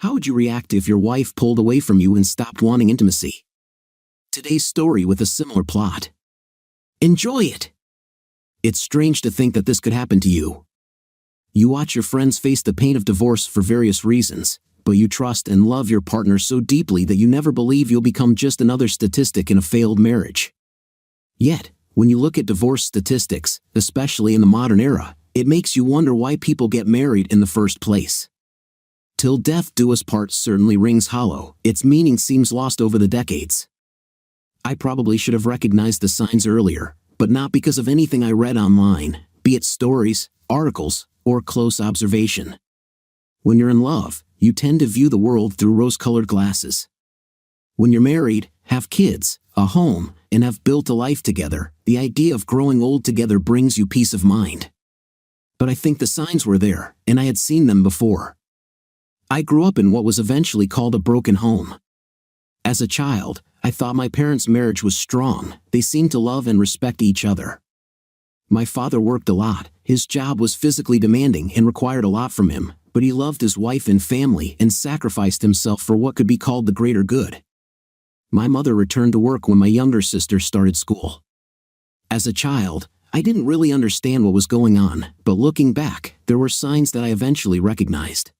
How would you react if your wife pulled away from you and stopped wanting intimacy? Today's story with a similar plot. Enjoy it! It's strange to think that this could happen to you. You watch your friends face the pain of divorce for various reasons, but you trust and love your partner so deeply that you never believe you'll become just another statistic in a failed marriage. Yet, when you look at divorce statistics, especially in the modern era, it makes you wonder why people get married in the first place. Till death do us part certainly rings hollow. Its meaning seems lost over the decades. I probably should have recognized the signs earlier, but not because of anything I read online, be it stories, articles, or close observation. When you're in love, you tend to view the world through rose-colored glasses. When you're married, have kids, a home, and have built a life together, the idea of growing old together brings you peace of mind. But I think the signs were there, and I had seen them before. I grew up in what was eventually called a broken home. As a child, I thought my parents' marriage was strong. They seemed to love and respect each other. My father worked a lot. His job was physically demanding and required a lot from him, but he loved his wife and family and sacrificed himself for what could be called the greater good. My mother returned to work when my younger sister started school. As a child, I didn't really understand what was going on, but looking back, there were signs that I eventually recognized.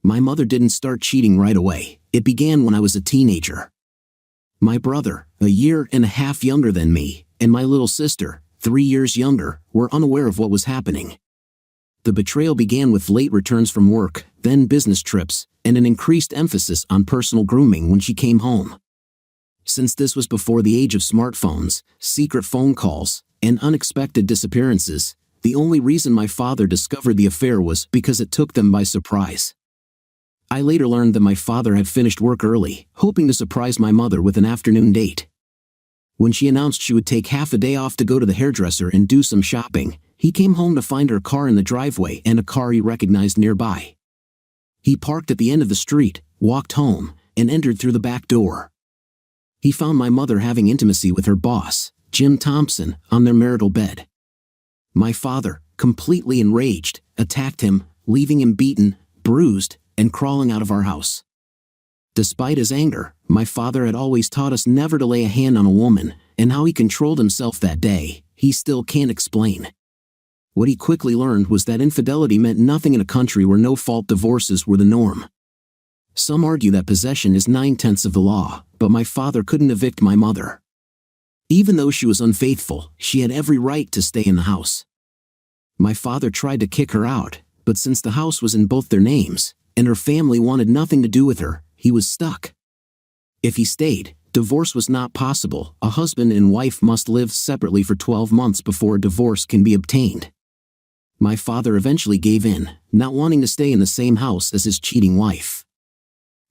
My mother didn't start cheating right away. It began when I was a teenager. My brother, a year and a half younger than me, and my little sister, 3 years younger, were unaware of what was happening. The betrayal began with late returns from work, then business trips, and an increased emphasis on personal grooming when she came home. Since this was before the age of smartphones, secret phone calls, and unexpected disappearances, the only reason my father discovered the affair was because it took them by surprise. I later learned that my father had finished work early, hoping to surprise my mother with an afternoon date. When she announced she would take half a day off to go to the hairdresser and do some shopping, he came home to find her car in the driveway and a car he recognized nearby. He parked at the end of the street, walked home, and entered through the back door. He found my mother having intimacy with her boss, Jim Thompson, on their marital bed. My father, completely enraged, attacked him, leaving him beaten, bruised, and crawling out of our house. Despite his anger, my father had always taught us never to lay a hand on a woman, and how he controlled himself that day, he still can't explain. What he quickly learned was that infidelity meant nothing in a country where no-fault divorces were the norm. Some argue that possession is 9/10 of the law, but my father couldn't evict my mother. Even though she was unfaithful, she had every right to stay in the house. My father tried to kick her out, but since the house was in both their names, and her family wanted nothing to do with her, he was stuck. If he stayed, divorce was not possible. A husband and wife must live separately for 12 months before a divorce can be obtained. My father eventually gave in, not wanting to stay in the same house as his cheating wife.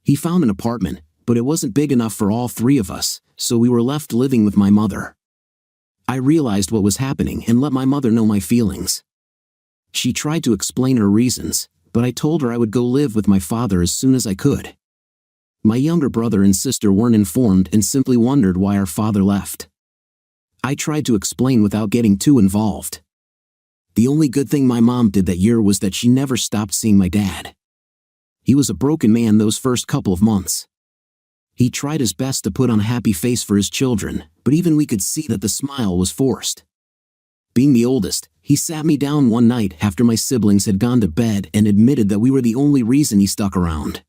He found an apartment, but it wasn't big enough for all three of us, so we were left living with my mother. I realized what was happening and let my mother know my feelings. She tried to explain her reasons, but I told her I would go live with my father as soon as I could. My younger brother and sister weren't informed and simply wondered why our father left. I tried to explain without getting too involved. The only good thing my mom did that year was that she never stopped seeing my dad. He was a broken man those first couple of months. He tried his best to put on a happy face for his children, but even we could see that the smile was forced. Being the oldest, he sat me down one night after my siblings had gone to bed and admitted that we were the only reason he stuck around.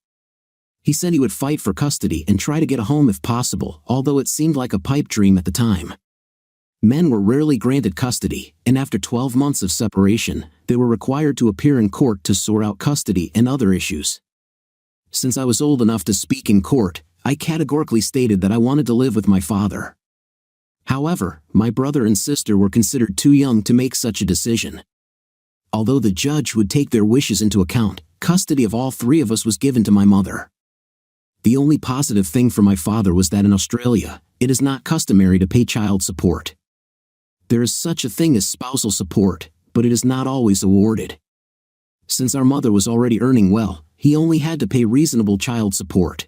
He said he would fight for custody and try to get a home if possible, although it seemed like a pipe dream at the time. Men were rarely granted custody, and after 12 months of separation, they were required to appear in court to sort out custody and other issues. Since I was old enough to speak in court, I categorically stated that I wanted to live with my father. However, my brother and sister were considered too young to make such a decision. Although the judge would take their wishes into account, custody of all three of us was given to my mother. The only positive thing for my father was that in Australia, it is not customary to pay child support. There is such a thing as spousal support, but it is not always awarded. Since our mother was already earning well, he only had to pay reasonable child support.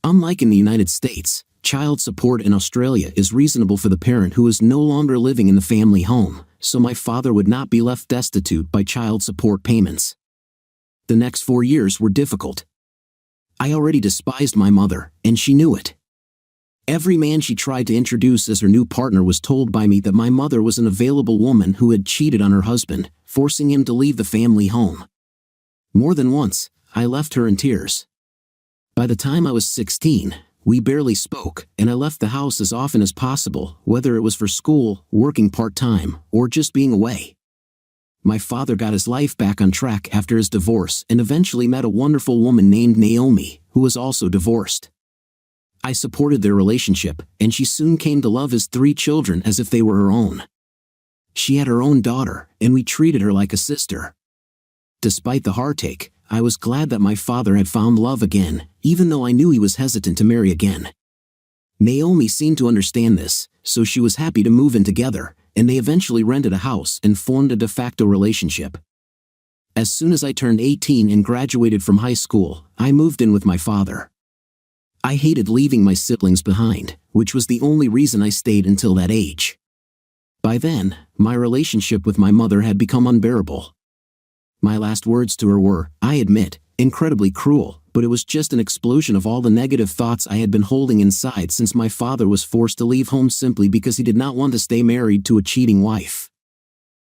Unlike in the United States, child support in Australia is reasonable for the parent who is no longer living in the family home, so my father would not be left destitute by child support payments. The next 4 years were difficult. I already despised my mother, and she knew it. Every man she tried to introduce as her new partner was told by me that my mother was an available woman who had cheated on her husband, forcing him to leave the family home. More than once, I left her in tears. By the time I was 16, we barely spoke, and I left the house as often as possible, whether it was for school, working part-time, or just being away. My father got his life back on track after his divorce and eventually met a wonderful woman named Naomi, who was also divorced. I supported their relationship, and she soon came to love his 3 children as if they were her own. She had her own daughter, and we treated her like a sister. Despite the heartache, I was glad that my father had found love again, even though I knew he was hesitant to marry again. Naomi seemed to understand this, so she was happy to move in together, and they eventually rented a house and formed a de facto relationship. As soon as I turned 18 and graduated from high school, I moved in with my father. I hated leaving my siblings behind, which was the only reason I stayed until that age. By then, my relationship with my mother had become unbearable. My last words to her were, I admit, incredibly cruel, but it was just an explosion of all the negative thoughts I had been holding inside since my father was forced to leave home simply because he did not want to stay married to a cheating wife.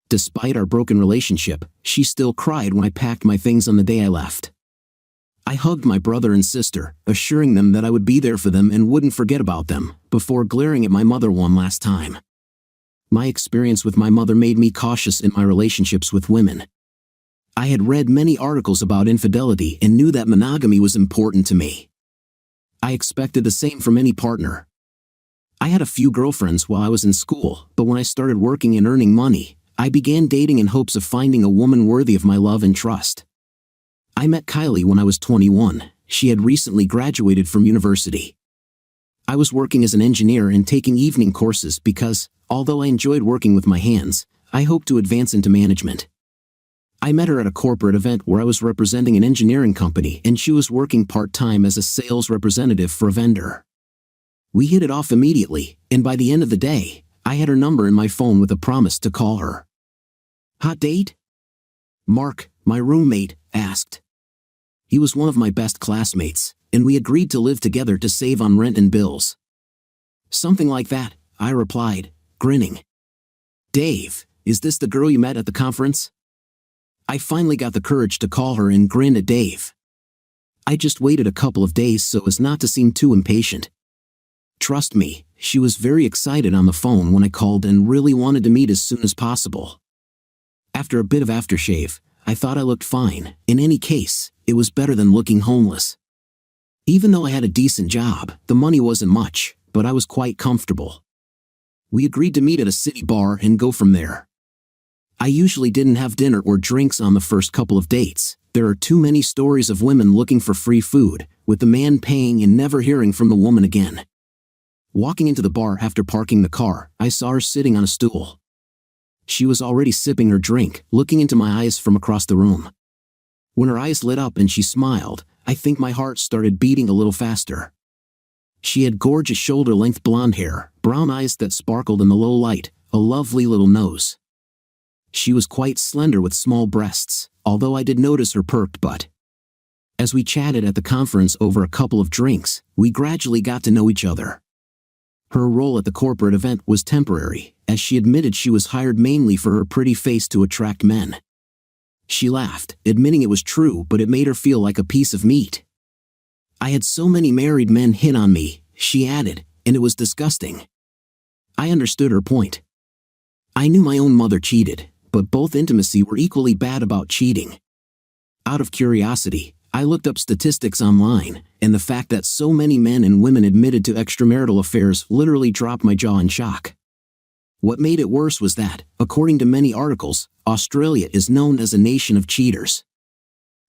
Despite our broken relationship, she still cried when I packed my things on the day I left. I hugged my brother and sister, assuring them that I would be there for them and wouldn't forget about them, before glaring at my mother one last time. My experience with my mother made me cautious in my relationships with women. I had read many articles about infidelity and knew that monogamy was important to me. I expected the same from any partner. I had a few girlfriends while I was in school, but when I started working and earning money, I began dating in hopes of finding a woman worthy of my love and trust. I met Kylie when I was 21. She had recently graduated from university. I was working as an engineer and taking evening courses because, although I enjoyed working with my hands, I hoped to advance into management. I met her at a corporate event where I was representing an engineering company and she was working part-time as a sales representative for a vendor. We hit it off immediately, and by the end of the day, I had her number in my phone with a promise to call her. Hot date? Mark, my roommate, asked. He was one of my best classmates, and we agreed to live together to save on rent and bills. Something like that, I replied, grinning. Dave, is this the girl you met at the conference? I finally got the courage to call her and grin at Dave. I just waited a couple of days so as not to seem too impatient. Trust me, she was very excited on the phone when I called and really wanted to meet as soon as possible. After a bit of aftershave, I thought I looked fine. In any case, it was better than looking homeless. Even though I had a decent job, the money wasn't much, but I was quite comfortable. We agreed to meet at a city bar and go from there. I usually didn't have dinner or drinks on the first couple of dates. There are too many stories of women looking for free food, with the man paying and never hearing from the woman again. Walking into the bar after parking the car, I saw her sitting on a stool. She was already sipping her drink, looking into my eyes from across the room. When her eyes lit up and she smiled, I think my heart started beating a little faster. She had gorgeous shoulder-length blonde hair, brown eyes that sparkled in the low light, a lovely little nose. She was quite slender with small breasts, although I did notice her perked butt. As we chatted at the conference over a couple of drinks, we gradually got to know each other. Her role at the corporate event was temporary, as she admitted she was hired mainly for her pretty face to attract men. She laughed, admitting it was true, but it made her feel like a piece of meat. I had so many married men hit on me, she added, and it was disgusting. I understood her point. I knew my own mother cheated, but both intimacy were equally bad about cheating. Out of curiosity, I looked up statistics online, and the fact that so many men and women admitted to extramarital affairs literally dropped my jaw in shock. What made it worse was that, according to many articles, Australia is known as a nation of cheaters.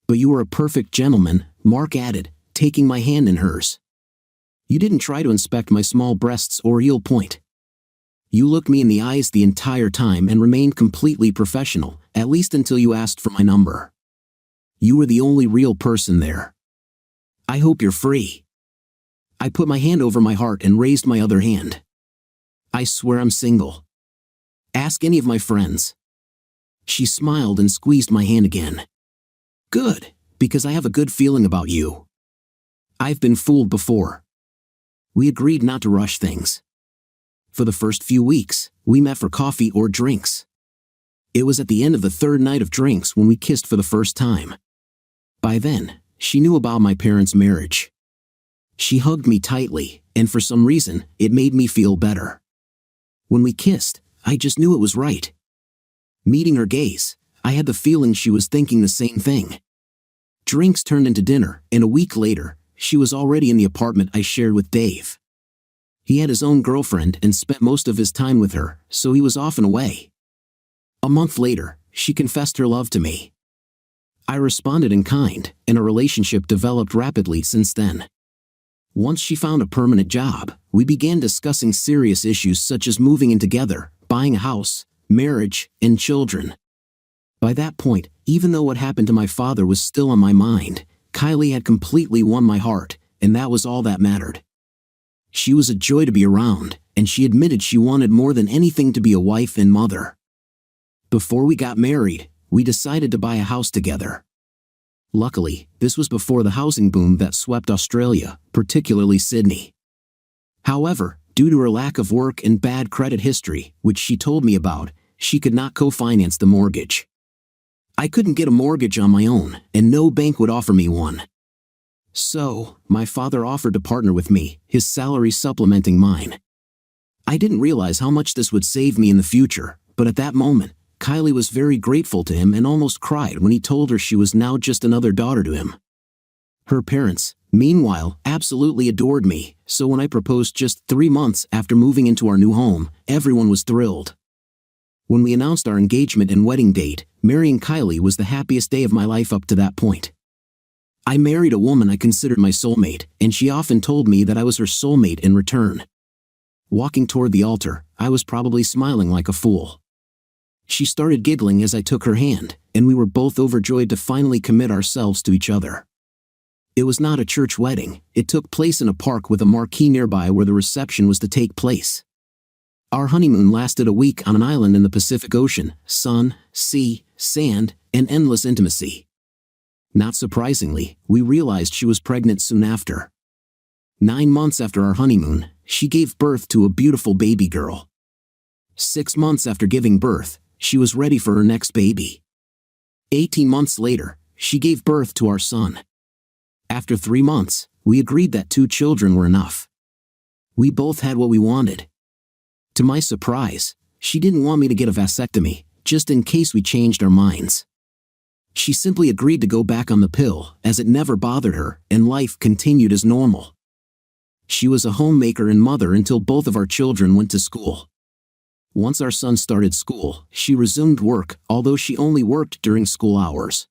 But you were a perfect gentleman, Mark added, taking my hand in hers. You didn't try to inspect my small breasts or heel point. You looked me in the eyes the entire time and remained completely professional, at least until you asked for my number. You were the only real person there. I hope you're free. I put my hand over my heart and raised my other hand. I swear I'm single. Ask any of my friends. She smiled and squeezed my hand again. Good, because I have a good feeling about you. I've been fooled before. We agreed not to rush things. For the first few weeks, we met for coffee or drinks. It was at the end of the third night of drinks when we kissed for the first time. By then, she knew about my parents' marriage. She hugged me tightly, and for some reason, it made me feel better. When we kissed, I just knew it was right. Meeting her gaze, I had the feeling she was thinking the same thing. Drinks turned into dinner, and a week later, she was already in the apartment I shared with Dave. He had his own girlfriend and spent most of his time with her, so he was often away. A month later, she confessed her love to me. I responded in kind, and a relationship developed rapidly since then. Once she found a permanent job, we began discussing serious issues such as moving in together, buying a house, marriage, and children. By that point, even though what happened to my father was still on my mind, Kylie had completely won my heart, and that was all that mattered. She was a joy to be around, and she admitted she wanted more than anything to be a wife and mother. Before we got married, we decided to buy a house together. Luckily, this was before the housing boom that swept Australia, particularly Sydney. However, due to her lack of work and bad credit history, which she told me about, she could not co-finance the mortgage. I couldn't get a mortgage on my own, and no bank would offer me one. So, my father offered to partner with me, his salary supplementing mine. I didn't realize how much this would save me in the future, but at that moment, Kylie was very grateful to him and almost cried when he told her she was now just another daughter to him. Her parents, meanwhile, absolutely adored me, so when I proposed just 3 months after moving into our new home, everyone was thrilled. When we announced our engagement and wedding date, marrying Kylie was the happiest day of my life up to that point. I married a woman I considered my soulmate, and she often told me that I was her soulmate in return. Walking toward the altar, I was probably smiling like a fool. She started giggling as I took her hand, and we were both overjoyed to finally commit ourselves to each other. It was not a church wedding, it took place in a park with a marquee nearby where the reception was to take place. Our honeymoon lasted a week on an island in the Pacific Ocean, sun, sea, sand, and endless intimacy. Not surprisingly, we realized she was pregnant soon after. 9 months after our honeymoon, she gave birth to a beautiful baby girl. 6 months after giving birth, she was ready for her next baby. 18 months later, she gave birth to our son. After 3 months, we agreed that 2 children were enough. We both had what we wanted. To my surprise, she didn't want me to get a vasectomy, just in case we changed our minds. She simply agreed to go back on the pill, as it never bothered her, and life continued as normal. She was a homemaker and mother until both of our children went to school. Once our son started school, she resumed work, although she only worked during school hours.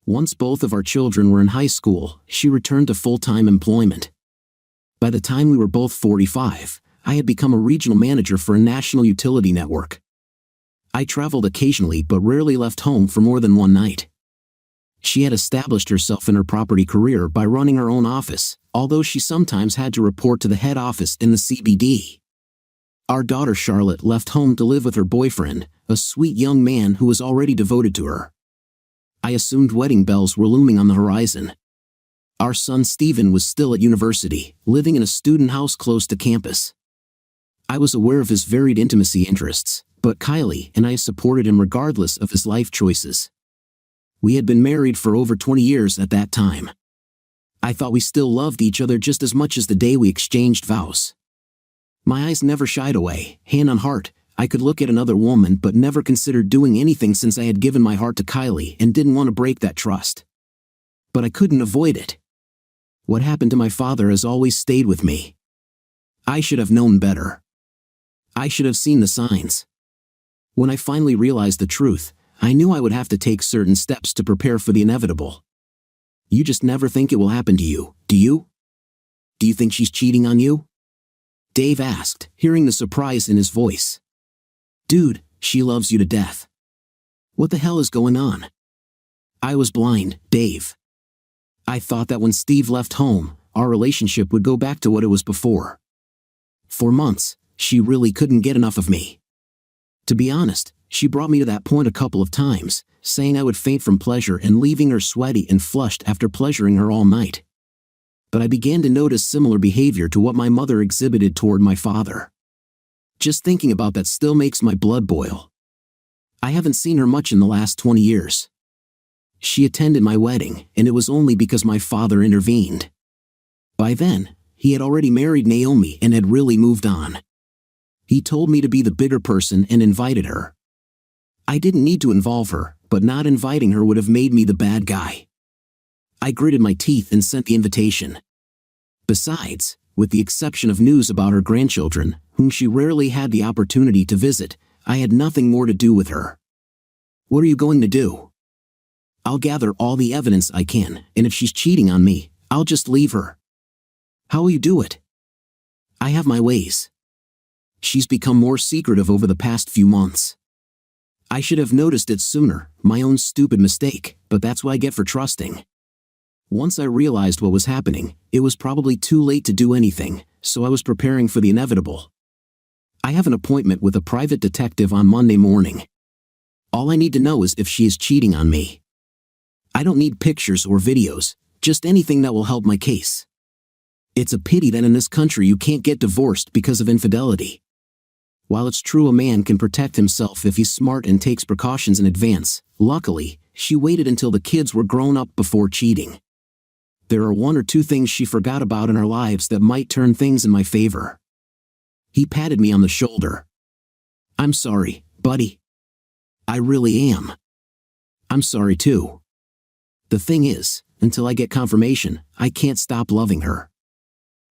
Once both of our children were in high school, she returned to full-time employment. By the time we were both 45, I had become a regional manager for a national utility network. I traveled occasionally but rarely left home for more than one night. She had established herself in her property career by running her own office, although she sometimes had to report to the head office in the CBD. Our daughter Charlotte left home to live with her boyfriend, a sweet young man who was already devoted to her. I assumed wedding bells were looming on the horizon. Our son Stephen was still at university, living in a student house close to campus. I was aware of his varied intimacy interests, but Kylie and I supported him regardless of his life choices. We had been married for over 20 years at that time. I thought we still loved each other just as much as the day we exchanged vows. My eyes never shied away, hand on heart. I could look at another woman but never considered doing anything since I had given my heart to Kylie and didn't want to break that trust. But I couldn't avoid it. What happened to my father has always stayed with me. I should have known better. I should have seen the signs. When I finally realized the truth, I knew I would have to take certain steps to prepare for the inevitable. You just never think it will happen to you, do you? Do you think she's cheating on you? Dave asked, hearing the surprise in his voice. Dude, she loves you to death. What the hell is going on? I was blind, Dave. I thought that when Steve left home, our relationship would go back to what it was before. For months, she really couldn't get enough of me. To be honest, she brought me to that point a couple of times, saying I would faint from pleasure and leaving her sweaty and flushed after pleasuring her all night. but I began to notice similar behavior to what my mother exhibited toward my father. Just thinking about that still makes my blood boil. I haven't seen her much in the last 20 years. She attended my wedding, and it was only because my father intervened. By then, he had already married Naomi and had really moved on. He told me to be the bigger person and invited her. I didn't need to involve her, but not inviting her would have made me the bad guy. I gritted my teeth and sent the invitation. Besides, with the exception of news about her grandchildren, whom she rarely had the opportunity to visit, I had nothing more to do with her. What are you going to do? I'll gather all the evidence I can, and if she's cheating on me, I'll just leave her. How will you do it? I have my ways. She's become more secretive over the past few months. I should have noticed it sooner, my own stupid mistake, but that's what I get for trusting. Once I realized what was happening, it was probably too late to do anything, so I was preparing for the inevitable. I have an appointment with a private detective on Monday morning. All I need to know is if she is cheating on me. I don't need pictures or videos, just anything that will help my case. It's a pity that in this country you can't get divorced because of infidelity. While it's true a man can protect himself if he's smart and takes precautions in advance, luckily, she waited until the kids were grown up before cheating. There are one or two things she forgot about in our lives that might turn things in my favor. He patted me on the shoulder. I'm sorry, buddy. I really am. I'm sorry too. The thing is, until I get confirmation, I can't stop loving her.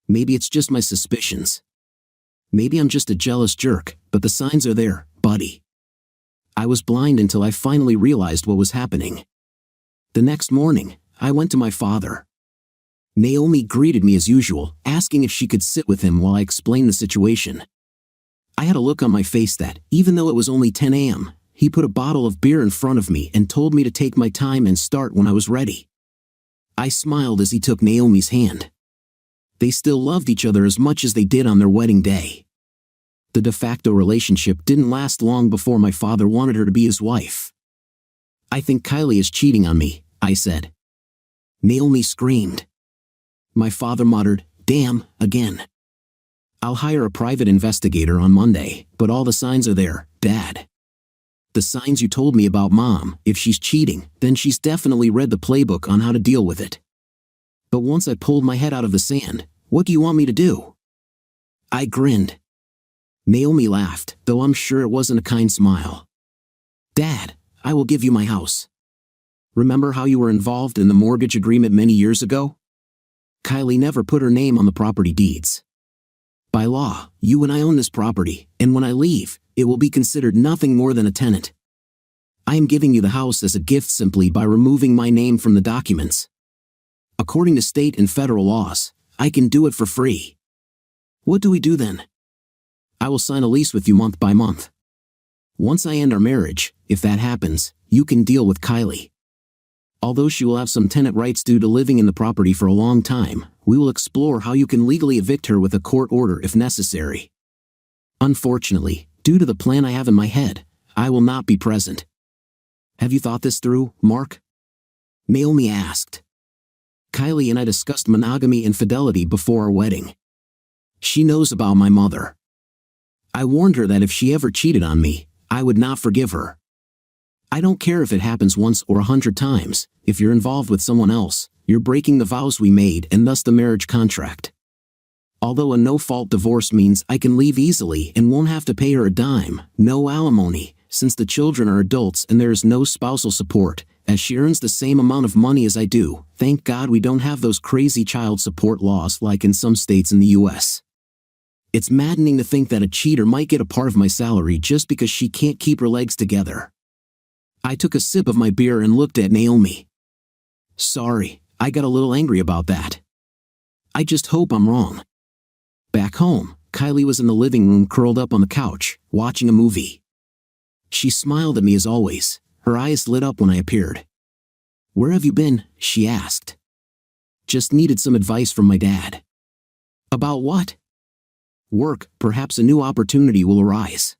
Maybe it's just my suspicions. Maybe I'm just a jealous jerk, but the signs are there, buddy. I was blind until I finally realized what was happening. The next morning, I went to my father. Naomi greeted me as usual, asking if she could sit with him while I explained the situation. I had a look on my face that, even though it was only 10 a.m., he put a bottle of beer in front of me and told me to take my time and start when I was ready. I smiled as he took Naomi's hand. They still loved each other as much as they did on their wedding day. The de facto relationship didn't last long before my father wanted her to be his wife. I think Kylie is cheating on me, I said. Naomi screamed. My father muttered, damn, again. I'll hire a private investigator on Monday, but all the signs are there, Dad. The signs you told me about Mom, if she's cheating, then she's definitely read the playbook on how to deal with it. But once I pulled my head out of the sand, what do you want me to do? I grinned. Naomi laughed, though I'm sure it wasn't a kind smile. Dad, I will give you my house. Remember how you were involved in the mortgage agreement many years ago? Kylie never put her name on the property deeds. By law, you and I own this property, and when I leave, it will be considered nothing more than a tenant. I am giving you the house as a gift simply by removing my name from the documents. According to state and federal laws, I can do it for free. What do we do then? I will sign a lease with you month by month. Once I end our marriage, if that happens, you can deal with Kylie. Although she will have some tenant rights due to living in the property for a long time, we will explore how you can legally evict her with a court order if necessary. Unfortunately, due to the plan I have in my head, I will not be present. Have you thought this through, Mark? Naomi asked. Kylie and I discussed monogamy and fidelity before our wedding. She knows about my mother. I warned her that if she ever cheated on me, I would not forgive her. I don't care if it happens once or 100 times, if you're involved with someone else, you're breaking the vows we made and thus the marriage contract. Although a no-fault divorce means I can leave easily and won't have to pay her a dime, no alimony, since the children are adults and there is no spousal support, as she earns the same amount of money as I do, thank God we don't have those crazy child support laws like in some states in the US. It's maddening to think that a cheater might get a part of my salary just because she can't keep her legs together. I took a sip of my beer and looked at Naomi. Sorry, I got a little angry about that. I just hope I'm wrong. Back home, Kylie was in the living room curled up on the couch, watching a movie. She smiled at me as always, her eyes lit up when I appeared. Where have you been? She asked. Just needed some advice from my dad. About what? Work, perhaps a new opportunity will arise.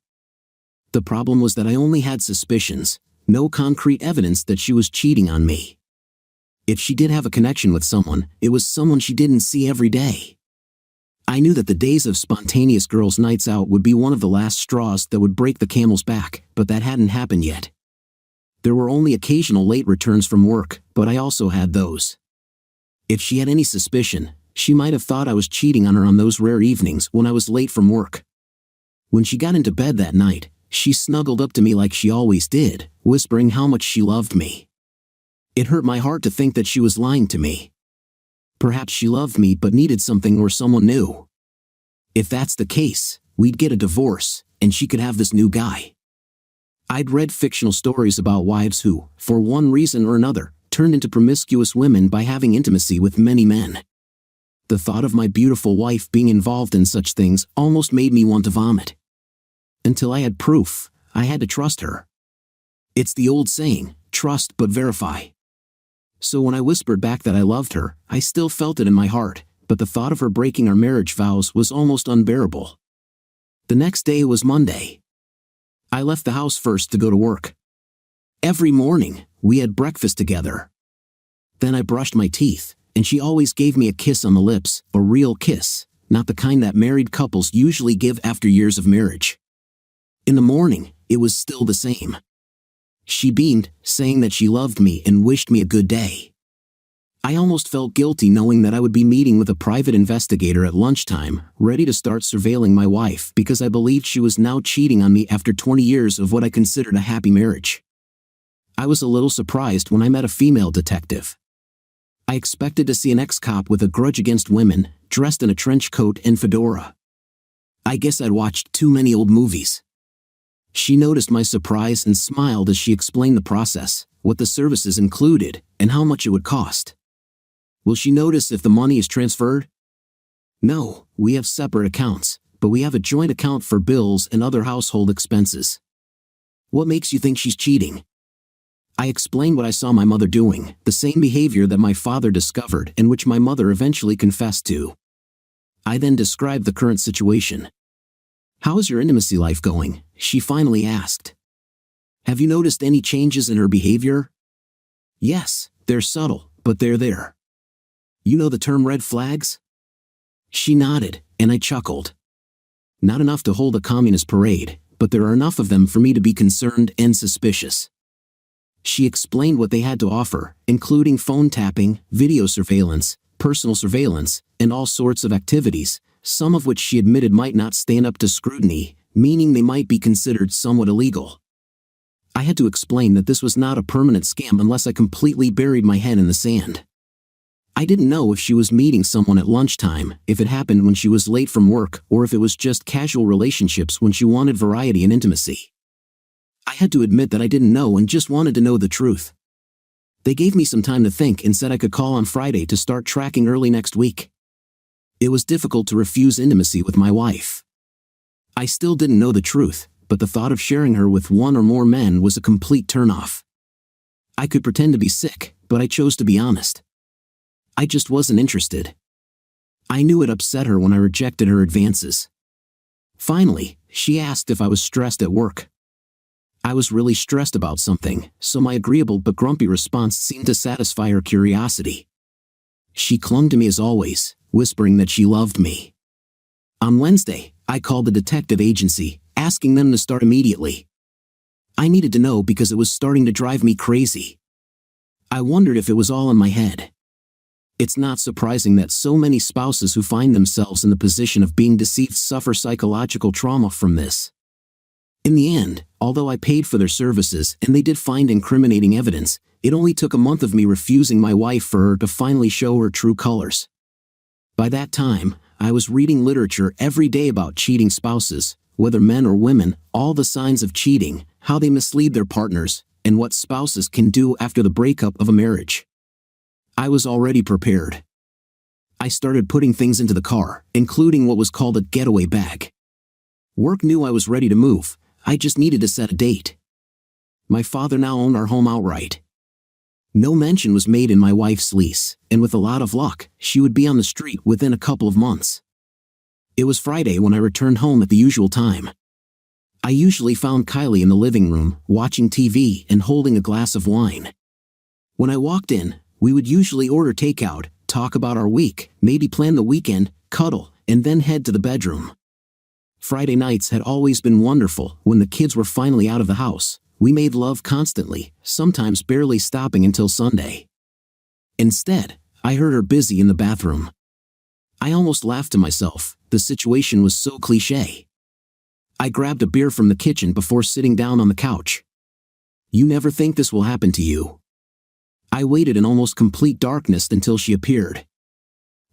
The problem was that I only had suspicions, no concrete evidence that she was cheating on me. If she did have a connection with someone, it was someone she didn't see every day. I knew that the days of spontaneous girls' nights out would be one of the last straws that would break the camel's back, but that hadn't happened yet. There were only occasional late returns from work, but I also had those. If she had any suspicion, she might have thought I was cheating on her on those rare evenings when I was late from work. When she got into bed that night, she snuggled up to me like she always did, whispering how much she loved me. It hurt my heart to think that she was lying to me. Perhaps she loved me but needed something or someone new. If that's the case, we'd get a divorce, and she could have this new guy. I'd read fictional stories about wives who, for one reason or another, turned into promiscuous women by having intimacy with many men. The thought of my beautiful wife being involved in such things almost made me want to vomit. Until I had proof, I had to trust her. It's the old saying, trust but verify. So when I whispered back that I loved her, I still felt it in my heart, but the thought of her breaking our marriage vows was almost unbearable. The next day was Monday. I left the house first to go to work. Every morning, we had breakfast together. Then I brushed my teeth, and she always gave me a kiss on the lips, a real kiss, not the kind that married couples usually give after years of marriage. In the morning, it was still the same. She beamed, saying that she loved me and wished me a good day. I almost felt guilty knowing that I would be meeting with a private investigator at lunchtime, ready to start surveilling my wife because I believed she was now cheating on me after 20 years of what I considered a happy marriage. I was a little surprised when I met a female detective. I expected to see an ex-cop with a grudge against women, dressed in a trench coat and fedora. I guess I'd watched too many old movies. She noticed my surprise and smiled as she explained the process, what the services included, and how much it would cost. Will she notice if the money is transferred? No, we have separate accounts, but we have a joint account for bills and other household expenses. What makes you think she's cheating? I explained what I saw my mother doing, the same behavior that my father discovered and which my mother eventually confessed to. I then described the current situation. How is your intimacy life going? She finally asked. Have you noticed any changes in her behavior? Yes, they're subtle, but they're there. You know the term red flags? She nodded, and I chuckled. Not enough to hold a communist parade, but there are enough of them for me to be concerned and suspicious. She explained what they had to offer, including phone tapping, video surveillance, personal surveillance, and all sorts of activities, some of which she admitted might not stand up to scrutiny, meaning they might be considered somewhat illegal. I had to explain that this was not a permanent scam unless I completely buried my head in the sand. I didn't know if she was meeting someone at lunchtime, if it happened when she was late from work, or if it was just casual relationships when she wanted variety and intimacy. I had to admit that I didn't know and just wanted to know the truth. They gave me some time to think and said I could call on Friday to start tracking early next week. It was difficult to refuse intimacy with my wife. I still didn't know the truth, but the thought of sharing her with one or more men was a complete turnoff. I could pretend to be sick, but I chose to be honest. I just wasn't interested. I knew it upset her when I rejected her advances. Finally, she asked if I was stressed at work. I was really stressed about something, so my agreeable but grumpy response seemed to satisfy her curiosity. She clung to me as always, whispering that she loved me. On Wednesday, I called the detective agency, asking them to start immediately. I needed to know because it was starting to drive me crazy. I wondered if it was all in my head. It's not surprising that so many spouses who find themselves in the position of being deceived suffer psychological trauma from this. In the end, although I paid for their services and they did find incriminating evidence, it only took a month of me refusing my wife for her to finally show her true colors. By that time, I was reading literature every day about cheating spouses, whether men or women, all the signs of cheating, how they mislead their partners, and what spouses can do after the breakup of a marriage. I was already prepared. I started putting things into the car, including what was called a getaway bag. Work knew I was ready to move. I just needed to set a date. My father now owned our home outright. No mention was made in my wife's lease, and with a lot of luck, she would be on the street within a couple of months. It was Friday when I returned home at the usual time. I usually found Kylie in the living room, watching TV and holding a glass of wine. When I walked in, We would usually order takeout, talk about our week, maybe plan the weekend, cuddle, and then head to the bedroom. Friday nights had always been wonderful. When the kids were finally out of the house, we made love constantly, sometimes barely stopping until Sunday. Instead, I heard her busy in the bathroom. I almost laughed to myself. The situation was so cliché. I grabbed a beer from the kitchen before sitting down on the couch. You never think this will happen to you. I waited in almost complete darkness until she appeared.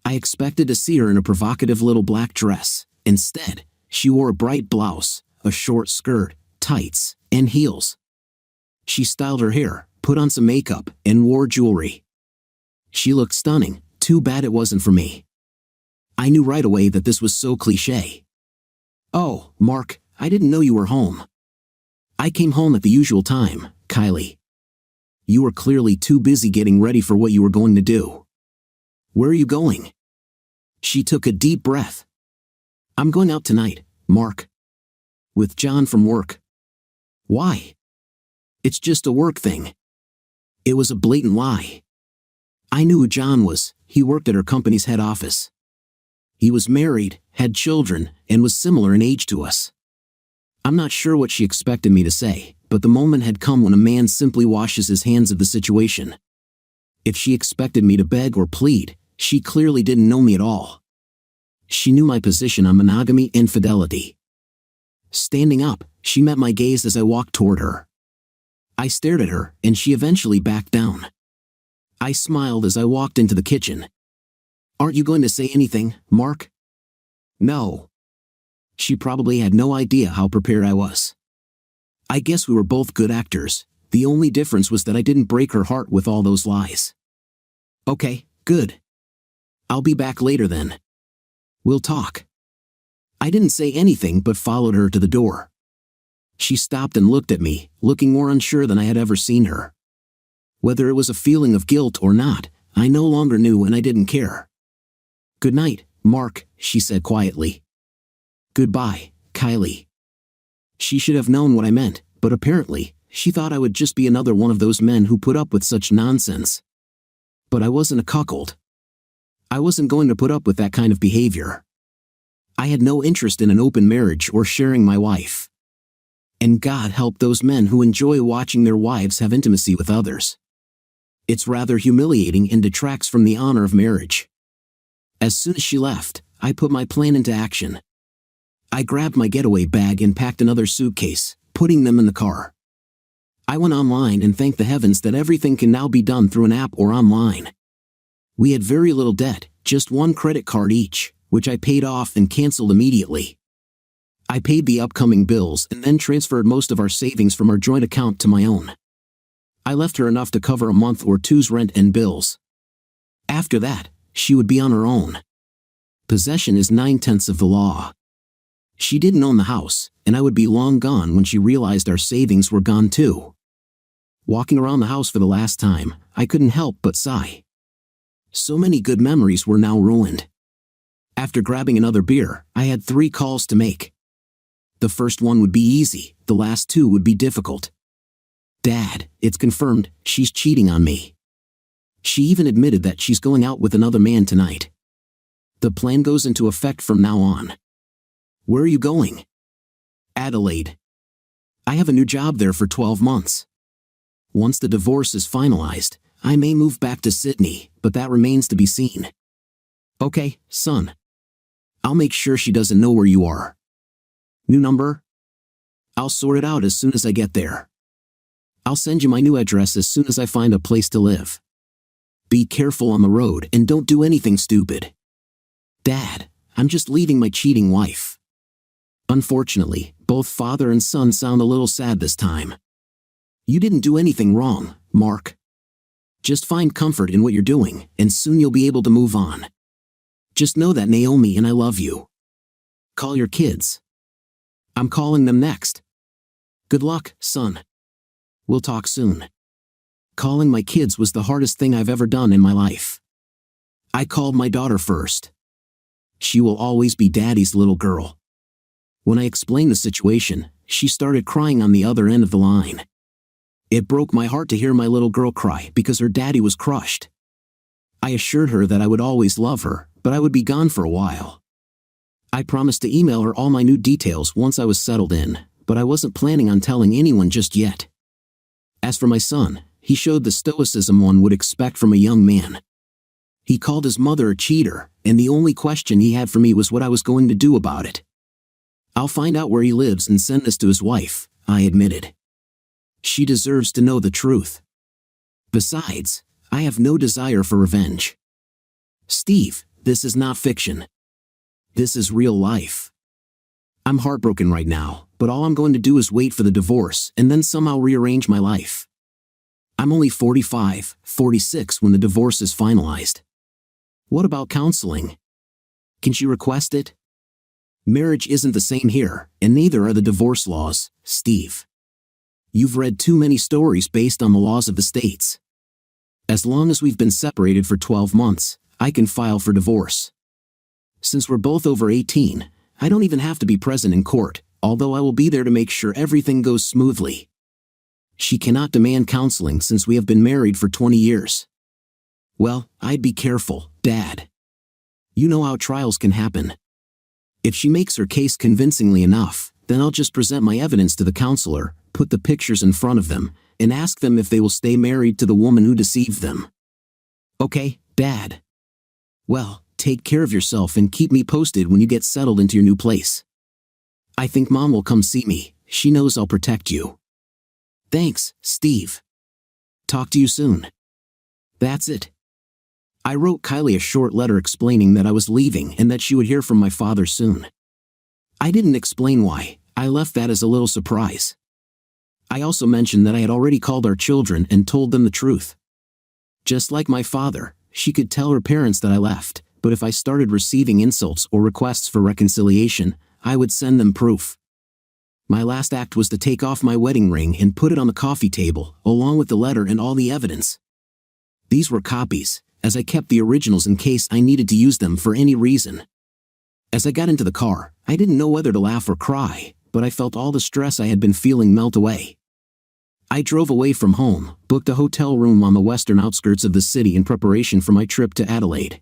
I expected to see her in a provocative little black dress. Instead, she wore a bright blouse, a short skirt, tights, and heels. She styled her hair, put on some makeup, and wore jewelry. She looked stunning. Too bad it wasn't for me. I knew right away that this was so cliché. Oh, Mark, I didn't know you were home. I came home at the usual time, Kylie. You were clearly too busy getting ready for what you were going to do. Where are you going? She took a deep breath. I'm going out tonight, Mark. With John from work. Why? It's just a work thing. It was a blatant lie. I knew who John was. He worked at her company's head office. He was married, had children, and was similar in age to us. I'm not sure what she expected me to say, but the moment had come when a man simply washes his hands of the situation. If she expected me to beg or plead, she clearly didn't know me at all. She knew my position on monogamy and fidelity. Standing up, she met my gaze as I walked toward her. I stared at her, and she eventually backed down. I smiled as I walked into the kitchen. Aren't you going to say anything, Mark? No. She probably had no idea how prepared I was. I guess we were both good actors. The only difference was that I didn't break her heart with all those lies. Okay, good. I'll be back later then. We'll talk. I didn't say anything but followed her to the door. She stopped and looked at me, looking more unsure than I had ever seen her. Whether it was a feeling of guilt or not, I no longer knew, and I didn't care. Good night, Mark, she said quietly. Goodbye, Kylie. She should have known what I meant, but apparently, she thought I would just be another one of those men who put up with such nonsense. But I wasn't a cuckold. I wasn't going to put up with that kind of behavior. I had no interest in an open marriage or sharing my wife. And God help those men who enjoy watching their wives have intimacy with others. It's rather humiliating and detracts from the honor of marriage. As soon as she left, I put my plan into action. I grabbed my getaway bag and packed another suitcase, putting them in the car. I went online and thanked the heavens that everything can now be done through an app or online. We had very little debt, just one credit card each, which I paid off and canceled immediately. I paid the upcoming bills and then transferred most of our savings from our joint account to my own. I left her enough to cover a month or two's rent and bills. After that, she would be on her own. Possession is 9/10 of the law. She didn't own the house, and I would be long gone when she realized our savings were gone too. Walking around the house for the last time, I couldn't help but sigh. So many good memories were now ruined. After grabbing another beer, I had 3 calls to make. The first one would be easy, the last 2 would be difficult. Dad, it's confirmed, she's cheating on me. She even admitted that she's going out with another man tonight. The plan goes into effect from now on. Where are you going? Adelaide. I have a new job there for 12 months. Once the divorce is finalized, I may move back to Sydney, but that remains to be seen. Okay, son. I'll make sure she doesn't know where you are. New number? I'll sort it out as soon as I get there. I'll send you my new address as soon as I find a place to live. Be careful on the road and don't do anything stupid. Dad, I'm just leaving my cheating wife. Unfortunately, both father and son sound a little sad this time. You didn't do anything wrong, Mark. Just find comfort in what you're doing, and soon you'll be able to move on. Just know that Naomi and I love you. Call your kids. I'm calling them next. Good luck, son. We'll talk soon. Calling my kids was the hardest thing I've ever done in my life. I called my daughter first. She will always be Daddy's little girl. When I explained the situation, she started crying on the other end of the line. It broke my heart to hear my little girl cry because her daddy was crushed. I assured her that I would always love her, but I would be gone for a while. I promised to email her all my new details once I was settled in, but I wasn't planning on telling anyone just yet. As for my son, he showed the stoicism one would expect from a young man. He called his mother a cheater, and the only question he had for me was what I was going to do about it. I'll find out where he lives and send this to his wife, I admitted. She deserves to know the truth. Besides, I have no desire for revenge. Steve, this is not fiction. This is real life. I'm heartbroken right now, but all I'm going to do is wait for the divorce and then somehow rearrange my life. I'm only 45, 46 when the divorce is finalized. What about counseling? Can she request it? Marriage isn't the same here, and neither are the divorce laws, Steve. You've read too many stories based on the laws of the states. As long as we've been separated for 12 months, I can file for divorce. Since we're both over 18, I don't even have to be present in court, although I will be there to make sure everything goes smoothly. She cannot demand counseling since we have been married for 20 years. Well, I'd be careful, Dad. You know how trials can happen. If she makes her case convincingly enough, then I'll just present my evidence to the counselor, put the pictures in front of them, and ask them if they will stay married to the woman who deceived them. Okay, Dad? Well, take care of yourself and keep me posted when you get settled into your new place. I think Mom will come see me. She knows I'll protect you. Thanks, Steve. Talk to you soon. That's it. I wrote Kylie a short letter explaining that I was leaving and that she would hear from my father soon. I didn't explain why. I left that as a little surprise. I also mentioned that I had already called our children and told them the truth. Just like my father, she could tell her parents that I left, but if I started receiving insults or requests for reconciliation, I would send them proof. My last act was to take off my wedding ring and put it on the coffee table, along with the letter and all the evidence. These were copies, as I kept the originals in case I needed to use them for any reason. As I got into the car, I didn't know whether to laugh or cry, but I felt all the stress I had been feeling melt away. I drove away from home, booked a hotel room on the western outskirts of the city in preparation for my trip to Adelaide.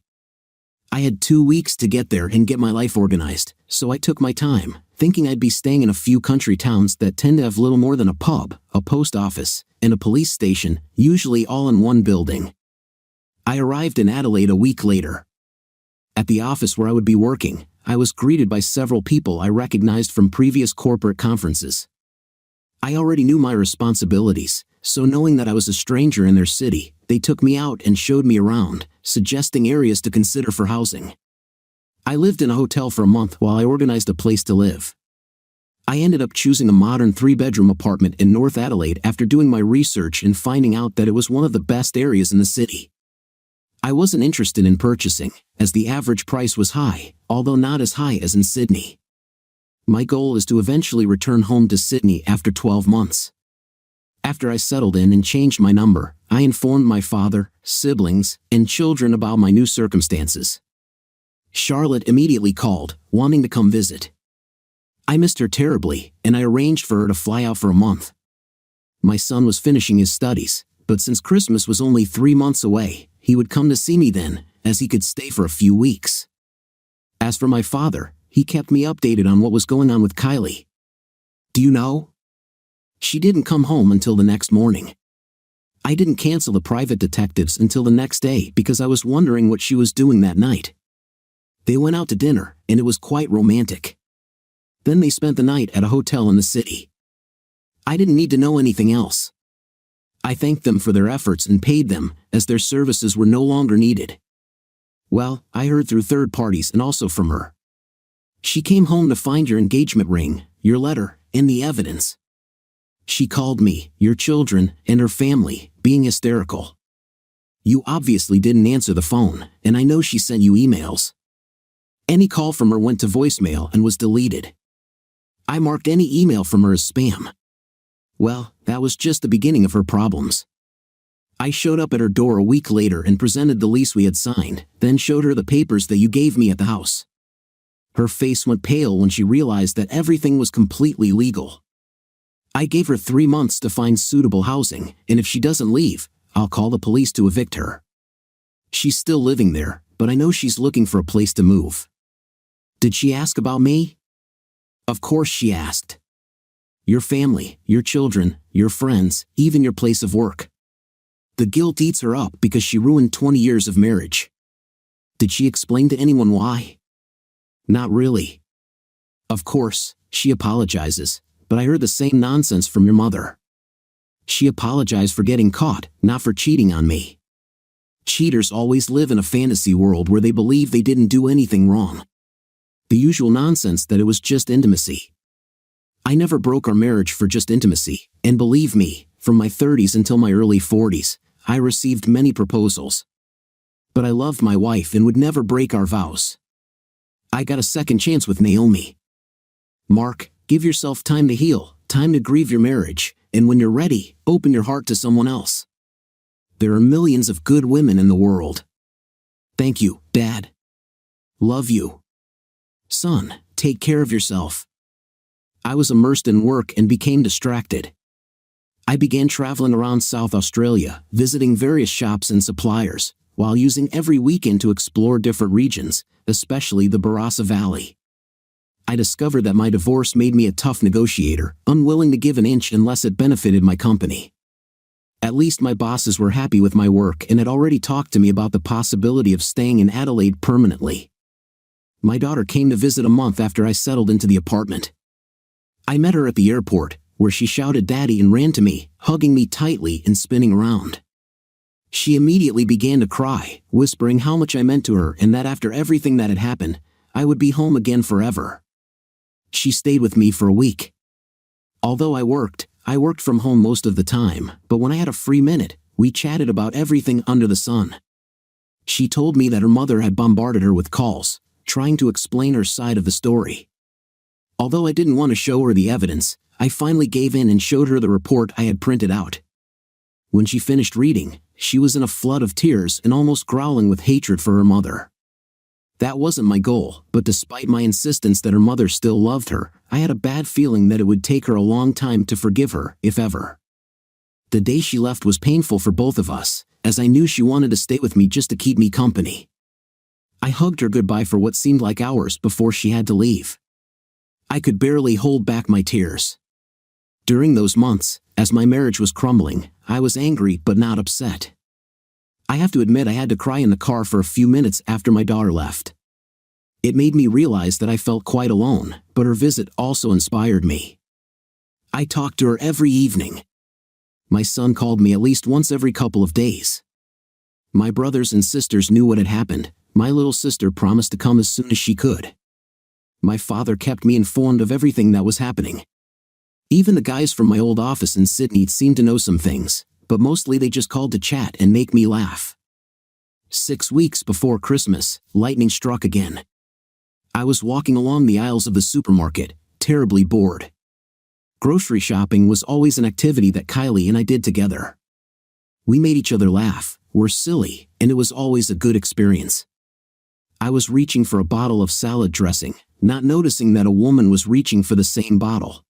I had 2 weeks to get there and get my life organized, so I took my time, thinking I'd be staying in a few country towns that tend to have little more than a pub, a post office, and a police station, usually all in one building. I arrived in Adelaide a week later. At the office where I would be working, I was greeted by several people I recognized from previous corporate conferences. I already knew my responsibilities, so knowing that I was a stranger in their city, they took me out and showed me around, suggesting areas to consider for housing. I lived in a hotel for a month while I organized a place to live. I ended up choosing a modern 3-bedroom apartment in North Adelaide after doing my research and finding out that it was one of the best areas in the city. I wasn't interested in purchasing, as the average price was high, although not as high as in Sydney. My goal is to eventually return home to Sydney after 12 months. After I settled in and changed my number, I informed my father, siblings, and children about my new circumstances. Charlotte immediately called, wanting to come visit. I missed her terribly, and I arranged for her to fly out for a month. My son was finishing his studies, but since Christmas was only 3 months away, he would come to see me then, as he could stay for a few weeks. As for my father, he kept me updated on what was going on with Kylie. Do you know? She didn't come home until the next morning. I didn't cancel the private detectives until the next day because I was wondering what she was doing that night. They went out to dinner, and it was quite romantic. Then they spent the night at a hotel in the city. I didn't need to know anything else. I thanked them for their efforts and paid them, as their services were no longer needed. Well, I heard through third parties and also from her. She came home to find your engagement ring, your letter, and the evidence. She called me, your children, and her family, being hysterical. You obviously didn't answer the phone, and I know she sent you emails. Any call from her went to voicemail and was deleted. I marked any email from her as spam. Well, that was just the beginning of her problems. I showed up at her door a week later and presented the lease we had signed, then showed her the papers that you gave me at the house. Her face went pale when she realized that everything was completely legal. I gave her 3 months to find suitable housing, and if she doesn't leave, I'll call the police to evict her. She's still living there, but I know she's looking for a place to move. Did she ask about me? Of course she asked. Your family, your children, your friends, even your place of work. The guilt eats her up because she ruined 20 years of marriage. Did she explain to anyone why? Not really. Of course, she apologizes, but I heard the same nonsense from your mother. She apologized for getting caught, not for cheating on me. Cheaters always live in a fantasy world where they believe they didn't do anything wrong. The usual nonsense that it was just intimacy. I never broke our marriage for just intimacy, and believe me, from my 30s until my early 40s, I received many proposals. But I loved my wife and would never break our vows. I got a second chance with Naomi. Mark, give yourself time to heal, time to grieve your marriage, and when you're ready, open your heart to someone else. There are millions of good women in the world. Thank you, Dad. Love you. Son, take care of yourself. I was immersed in work and became distracted. I began traveling around South Australia, visiting various shops and suppliers, while using every weekend to explore different regions, especially the Barossa Valley. I discovered that my divorce made me a tough negotiator, unwilling to give an inch unless it benefited my company. At least my bosses were happy with my work and had already talked to me about the possibility of staying in Adelaide permanently. My daughter came to visit a month after I settled into the apartment. I met her at the airport, where she shouted "Daddy" and ran to me, hugging me tightly and spinning around. She immediately began to cry, whispering how much I meant to her and that after everything that had happened, I would be home again forever. She stayed with me for a week. Although I worked from home most of the time, but when I had a free minute, we chatted about everything under the sun. She told me that her mother had bombarded her with calls, trying to explain her side of the story. Although I didn't want to show her the evidence, I finally gave in and showed her the report I had printed out. When she finished reading, she was in a flood of tears and almost growling with hatred for her mother. That wasn't my goal, but despite my insistence that her mother still loved her, I had a bad feeling that it would take her a long time to forgive her, if ever. The day she left was painful for both of us, as I knew she wanted to stay with me just to keep me company. I hugged her goodbye for what seemed like hours before she had to leave. I could barely hold back my tears. During those months, as my marriage was crumbling, I was angry but not upset. I have to admit I had to cry in the car for a few minutes after my daughter left. It made me realize that I felt quite alone, but her visit also inspired me. I talked to her every evening. My son called me at least once every couple of days. My brothers and sisters knew what had happened. My little sister promised to come as soon as she could. My father kept me informed of everything that was happening. Even the guys from my old office in Sydney seemed to know some things, but mostly they just called to chat and make me laugh. 6 weeks before Christmas, lightning struck again. I was walking along the aisles of the supermarket, terribly bored. Grocery shopping was always an activity that Kylie and I did together. We made each other laugh, were silly, and it was always a good experience. I was reaching for a bottle of salad dressing, not noticing that a woman was reaching for the same bottle.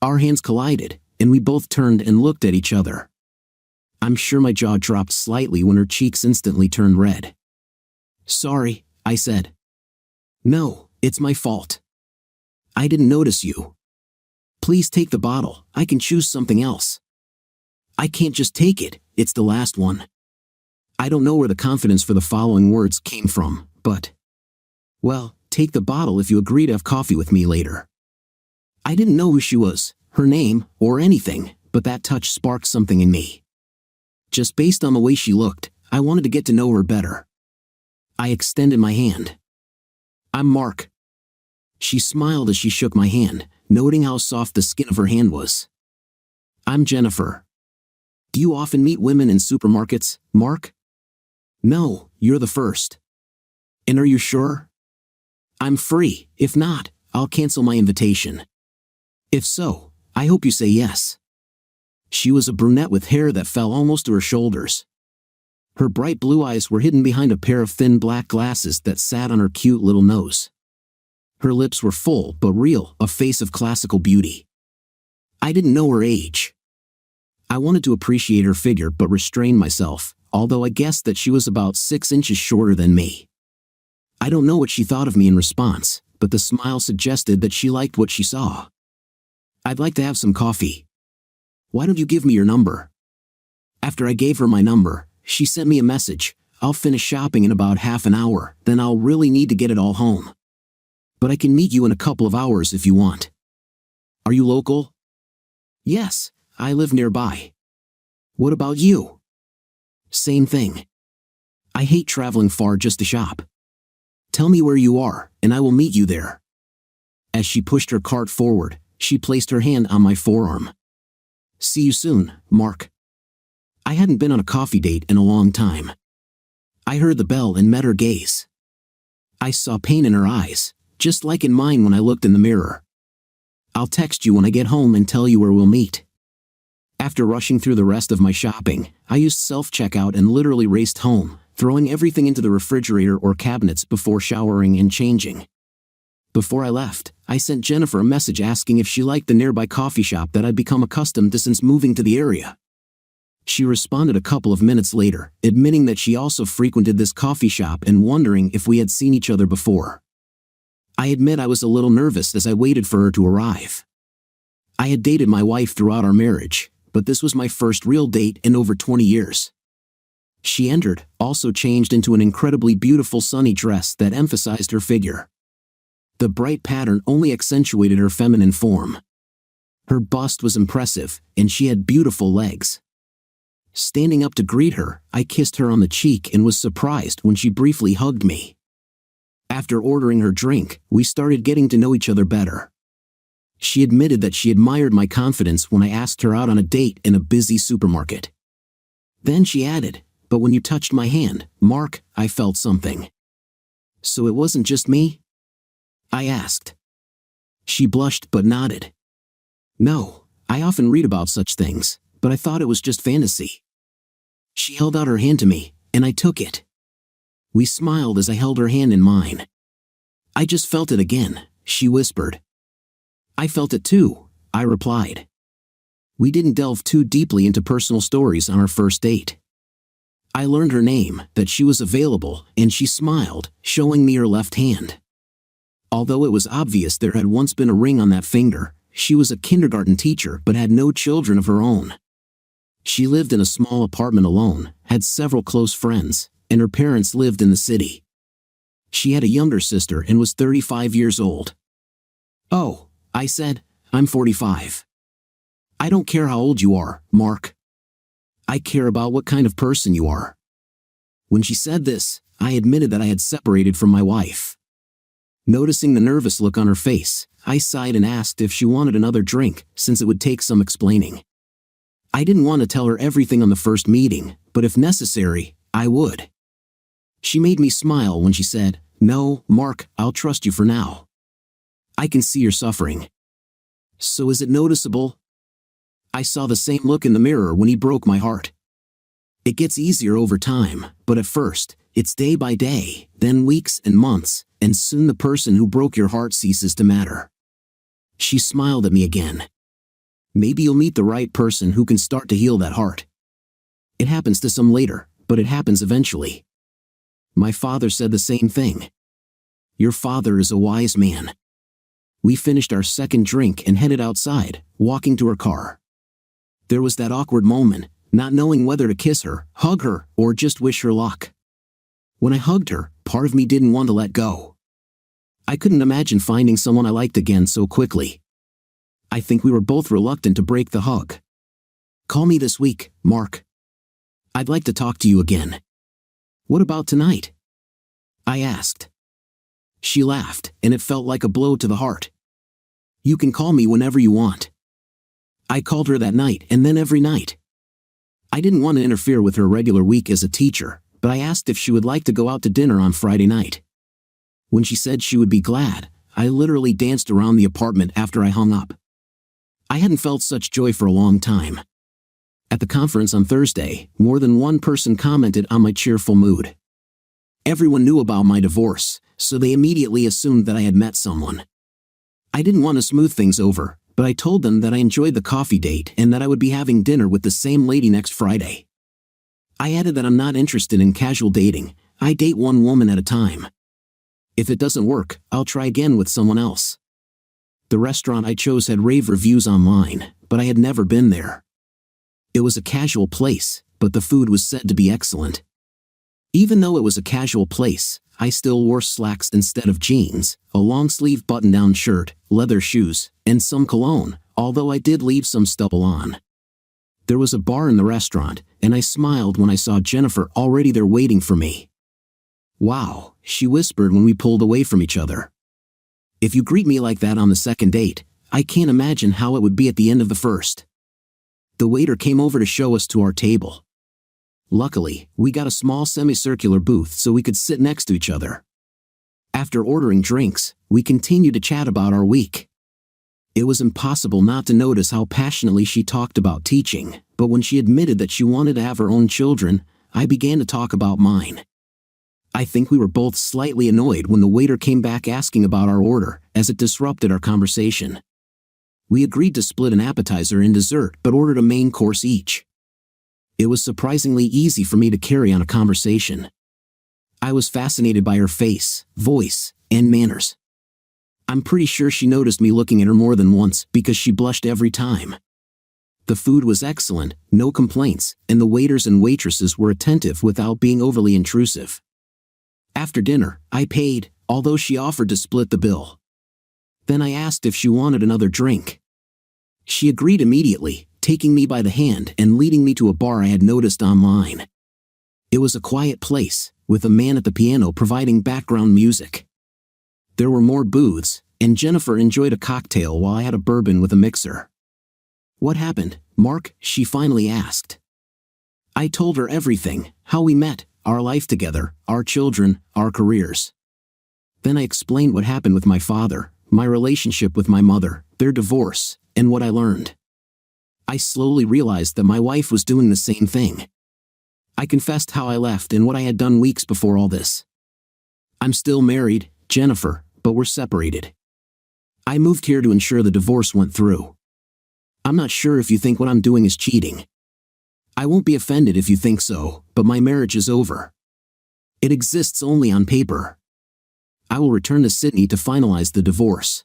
Our hands collided, and we both turned and looked at each other. I'm sure my jaw dropped slightly when her cheeks instantly turned red. "Sorry," I said. "No, it's my fault. I didn't notice you. Please take the bottle, I can choose something else." "I can't just take it, it's the last one." I don't know where the confidence for the following words came from, but, "Well, take the bottle if you agree to have coffee with me later." I didn't know who she was, her name, or anything, but that touch sparked something in me. Just based on the way she looked, I wanted to get to know her better. I extended my hand. "I'm Mark." She smiled as she shook my hand, noting how soft the skin of her hand was. "I'm Jennifer." "Do you often meet women in supermarkets, Mark?" "No, you're the first." "And are you sure?" "I'm free, if not, I'll cancel my invitation." "If so, I hope you say yes." She was a brunette with hair that fell almost to her shoulders. Her bright blue eyes were hidden behind a pair of thin black glasses that sat on her cute little nose. Her lips were full but real, a face of classical beauty. I didn't know her age. I wanted to appreciate her figure but restrained myself, although I guessed that she was about 6 inches shorter than me. I don't know what she thought of me in response, but the smile suggested that she liked what she saw. "I'd like to have some coffee. Why don't you give me your number?" After I gave her my number, she sent me a message. "I'll finish shopping in about half an hour, then I'll really need to get it all home. But I can meet you in a couple of hours if you want." "Are you local?" "Yes, I live nearby." "What about you?" "Same thing. I hate traveling far just to shop. Tell me where you are, and I will meet you there." As she pushed her cart forward, she placed her hand on my forearm. "See you soon, Mark." I hadn't been on a coffee date in a long time. I heard the bell and met her gaze. I saw pain in her eyes, just like in mine when I looked in the mirror. "I'll text you when I get home and tell you where we'll meet." After rushing through the rest of my shopping, I used self-checkout and literally raced home, throwing everything into the refrigerator or cabinets before showering and changing. Before I left, I sent Jennifer a message asking if she liked the nearby coffee shop that I'd become accustomed to since moving to the area. She responded a couple of minutes later, admitting that she also frequented this coffee shop and wondering if we had seen each other before. I admit I was a little nervous as I waited for her to arrive. I had dated my wife throughout our marriage, but this was my first real date in over 20 years. She entered, also changed into an incredibly beautiful sunny dress that emphasized her figure. The bright pattern only accentuated her feminine form. Her bust was impressive, and she had beautiful legs. Standing up to greet her, I kissed her on the cheek and was surprised when she briefly hugged me. After ordering her drink, we started getting to know each other better. She admitted that she admired my confidence when I asked her out on a date in a busy supermarket. Then she added, "But when you touched my hand, Mark, I felt something." "So it wasn't just me?" I asked. She blushed but nodded. "No, I often read about such things, but I thought it was just fantasy." She held out her hand to me, and I took it. We smiled as I held her hand in mine. "I just felt it again," she whispered. "I felt it too," I replied. We didn't delve too deeply into personal stories on our first date. I learned her name, that she was available, and she smiled, showing me her left hand. Although it was obvious there had once been a ring on that finger, she was a kindergarten teacher but had no children of her own. She lived in a small apartment alone, had several close friends, and her parents lived in the city. She had a younger sister and was 35 years old. "Oh," I said, "I'm 45. I don't care how old you are, Mark. I care about what kind of person you are." When she said this, I admitted that I had separated from my wife. Noticing the nervous look on her face, I sighed and asked if she wanted another drink, since it would take some explaining. I didn't want to tell her everything on the first meeting, but if necessary, I would. She made me smile when she said, "No, Mark, I'll trust you for now. I can see you're suffering." "So is it noticeable?" I saw the same look in the mirror when he broke my heart. It gets easier over time, but at first, it's day by day, then weeks and months, and soon the person who broke your heart ceases to matter. She smiled at me again. "Maybe you'll meet the right person who can start to heal that heart. It happens to some later, but it happens eventually." My father said the same thing. "Your father is a wise man." We finished our second drink and headed outside, walking to her car. There was that awkward moment, not knowing whether to kiss her, hug her, or just wish her luck. When I hugged her, part of me didn't want to let go. I couldn't imagine finding someone I liked again so quickly. I think we were both reluctant to break the hug. "Call me this week, Mark. I'd like to talk to you again." "What about tonight?" I asked. She laughed, and it felt like a blow to the heart. "You can call me whenever you want." I called her that night and then every night. I didn't want to interfere with her regular week as a teacher, but I asked if she would like to go out to dinner on Friday night. When she said she would be glad, I literally danced around the apartment after I hung up. I hadn't felt such joy for a long time. At the conference on Thursday, more than one person commented on my cheerful mood. Everyone knew about my divorce, so they immediately assumed that I had met someone. I didn't want to smooth things over, but I told them that I enjoyed the coffee date and that I would be having dinner with the same lady next Friday. I added that I'm not interested in casual dating. I date one woman at a time. If it doesn't work, I'll try again with someone else. The restaurant I chose had rave reviews online, but I had never been there. It was a casual place, but the food was said to be excellent. Even though it was a casual place, I still wore slacks instead of jeans, a long-sleeve button-down shirt, leather shoes, and some cologne, although I did leave some stubble on. There was a bar in the restaurant, and I smiled when I saw Jennifer already there waiting for me. "Wow," she whispered when we pulled away from each other. "If you greet me like that on the second date, I can't imagine how it would be at the end of the first." The waiter came over to show us to our table. Luckily, we got a small semicircular booth so we could sit next to each other. After ordering drinks, we continued to chat about our week. It was impossible not to notice how passionately she talked about teaching, but when she admitted that she wanted to have her own children, I began to talk about mine. I think we were both slightly annoyed when the waiter came back asking about our order, as it disrupted our conversation. We agreed to split an appetizer and dessert but ordered a main course each. It was surprisingly easy for me to carry on a conversation. I was fascinated by her face, voice, and manners. I'm pretty sure she noticed me looking at her more than once because she blushed every time. The food was excellent, no complaints, and the waiters and waitresses were attentive without being overly intrusive. After dinner, I paid, although she offered to split the bill. Then I asked if she wanted another drink. She agreed immediately, taking me by the hand and leading me to a bar I had noticed online. It was a quiet place, with a man at the piano providing background music. There were more booths, and Jennifer enjoyed a cocktail while I had a bourbon with a mixer. "What happened, Mark?" she finally asked. I told her everything, how we met, our life together, our children, our careers. Then I explained what happened with my father, my relationship with my mother, their divorce, and what I learned. I slowly realized that my wife was doing the same thing. I confessed how I left and what I had done weeks before all this. "I'm still married, Jennifer, but we're separated. I moved here to ensure the divorce went through. I'm not sure if you think what I'm doing is cheating. I won't be offended if you think so, but my marriage is over. It exists only on paper. I will return to Sydney to finalize the divorce."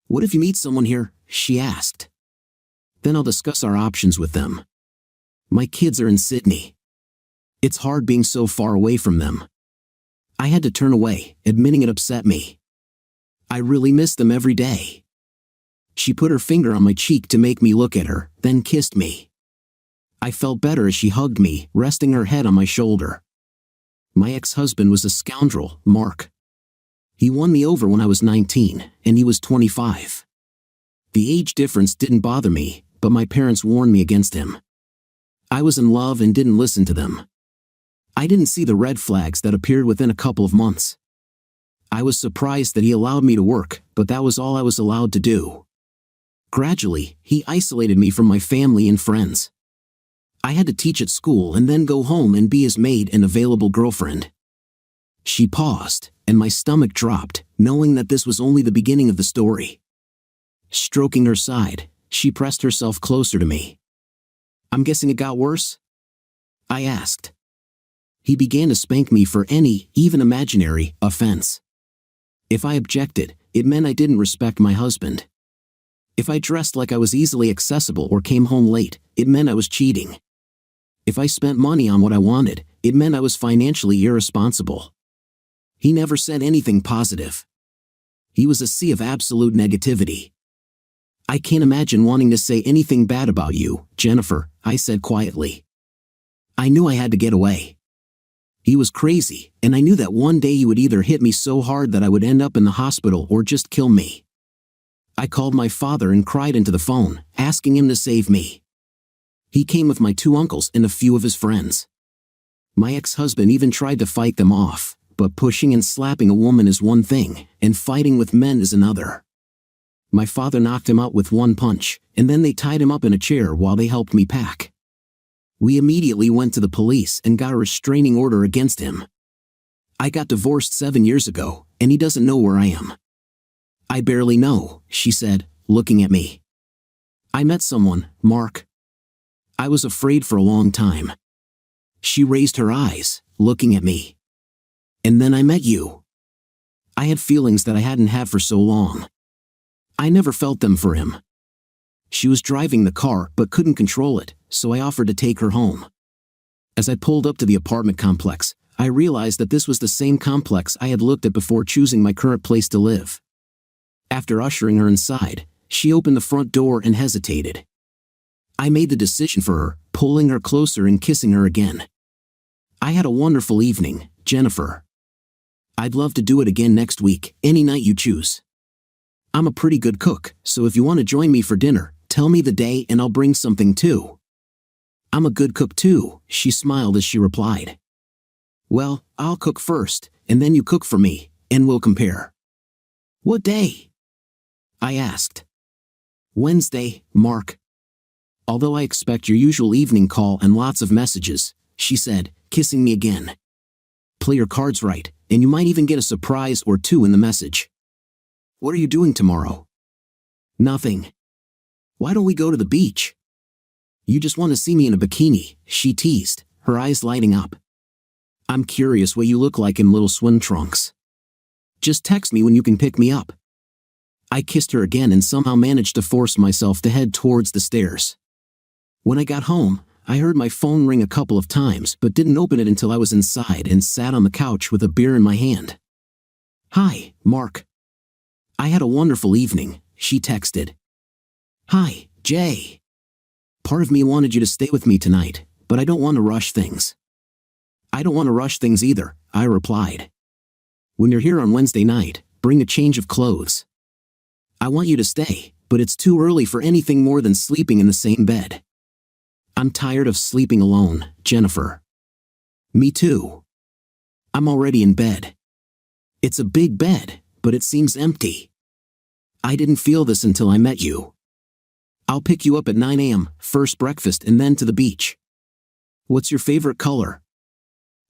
"What if you meet someone here?" she asked. "Then I'll discuss our options with them. My kids are in Sydney. It's hard being so far away from them." I had to turn away, admitting it upset me. I really miss them every day. She put her finger on my cheek to make me look at her, then kissed me. I felt better as she hugged me, resting her head on my shoulder. My ex-husband was a scoundrel, Mark. He won me over when I was 19, and he was 25. The age difference didn't bother me, but my parents warned me against him. I was in love and didn't listen to them. I didn't see the red flags that appeared within a couple of months. I was surprised that he allowed me to work, but that was all I was allowed to do. Gradually, he isolated me from my family and friends. I had to teach at school and then go home and be his maid and available girlfriend. She paused, and my stomach dropped, knowing that this was only the beginning of the story. Stroking her side, she pressed herself closer to me. "I'm guessing it got worse?" I asked. He began to spank me for any, even imaginary, offense. If I objected, it meant I didn't respect my husband. If I dressed like I was easily accessible or came home late, it meant I was cheating. If I spent money on what I wanted, it meant I was financially irresponsible. He never said anything positive. He was a sea of absolute negativity. "I can't imagine wanting to say anything bad about you, Jennifer," I said quietly. I knew I had to get away. He was crazy, and I knew that one day he would either hit me so hard that I would end up in the hospital or just kill me. I called my father and cried into the phone, asking him to save me. He came with my 2 uncles and a few of his friends. My ex-husband even tried to fight them off, but pushing and slapping a woman is one thing, and fighting with men is another. My father knocked him out with one punch, and then they tied him up in a chair while they helped me pack. We immediately went to the police and got a restraining order against him. I got divorced 7 years ago, and he doesn't know where I am. "I barely know," she said, looking at me. "I met someone, Mark. I was afraid for a long time. She raised her eyes, looking at me. And then I met you. I had feelings that I hadn't had for so long. I never felt them for him. She was driving the car but couldn't control it, so I offered to take her home. As I pulled up to the apartment complex, I realized that this was the same complex I had looked at before choosing my current place to live. After ushering her inside, she opened the front door and hesitated. I made the decision for her, pulling her closer and kissing her again. I had a wonderful evening, Jennifer. I'd love to do it again next week, any night you choose. I'm a pretty good cook, so if you want to join me for dinner, tell me the day and I'll bring something too. I'm a good cook too, she smiled as she replied. Well, I'll cook first, and then you cook for me, and we'll compare. What day? I asked. Wednesday, Mark. Although I expect your usual evening call and lots of messages, she said, kissing me again. Play your cards right, and you might even get a surprise or two in the message. What are you doing tomorrow? Nothing. Why don't we go to the beach? You just want to see me in a bikini, she teased, her eyes lighting up. I'm curious what you look like in little swim trunks. Just text me when you can pick me up. I kissed her again and somehow managed to force myself to head towards the stairs. When I got home, I heard my phone ring a couple of times but didn't open it until I was inside and sat on the couch with a beer in my hand. Hi, Mark. I had a wonderful evening, she texted. Hi, Jay. Part of me wanted you to stay with me tonight, but I don't want to rush things. I don't want to rush things either, I replied. When you're here on Wednesday night, bring a change of clothes. I want you to stay, but it's too early for anything more than sleeping in the same bed. I'm tired of sleeping alone, Jennifer. Me too. I'm already in bed. It's a big bed, but it seems empty. I didn't feel this until I met you. I'll pick you up at 9 a.m., first breakfast and then to the beach. What's your favorite color?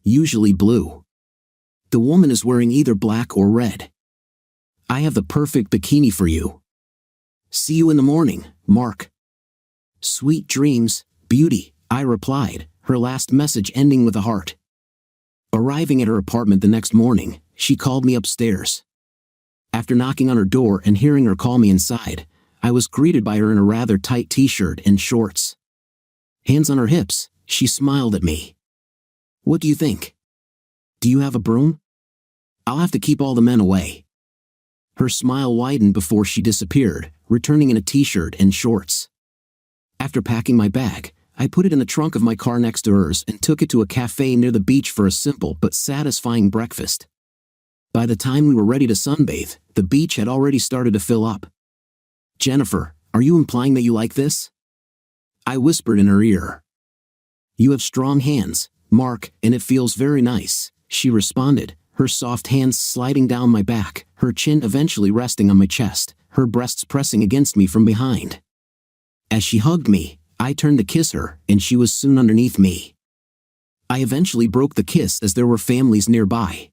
Usually blue. The woman is wearing either black or red. I have the perfect bikini for you. See you in the morning, Mark. Sweet dreams, beauty, I replied, her last message ending with a heart. Arriving at her apartment the next morning, she called me upstairs. After knocking on her door and hearing her call me inside, I was greeted by her in a rather tight t-shirt and shorts. Hands on her hips, she smiled at me. What do you think? Do you have a broom? I'll have to keep all the men away. Her smile widened before she disappeared, returning in a t-shirt and shorts. After packing my bag, I put it in the trunk of my car next to hers and took it to a cafe near the beach for a simple but satisfying breakfast. By the time we were ready to sunbathe, the beach had already started to fill up. Jennifer, are you implying that you like this? I whispered in her ear. You have strong hands, Mark, and it feels very nice, she responded, her soft hands sliding down my back, her chin eventually resting on my chest, her breasts pressing against me from behind. As she hugged me, I turned to kiss her, and she was soon underneath me. I eventually broke the kiss as there were families nearby.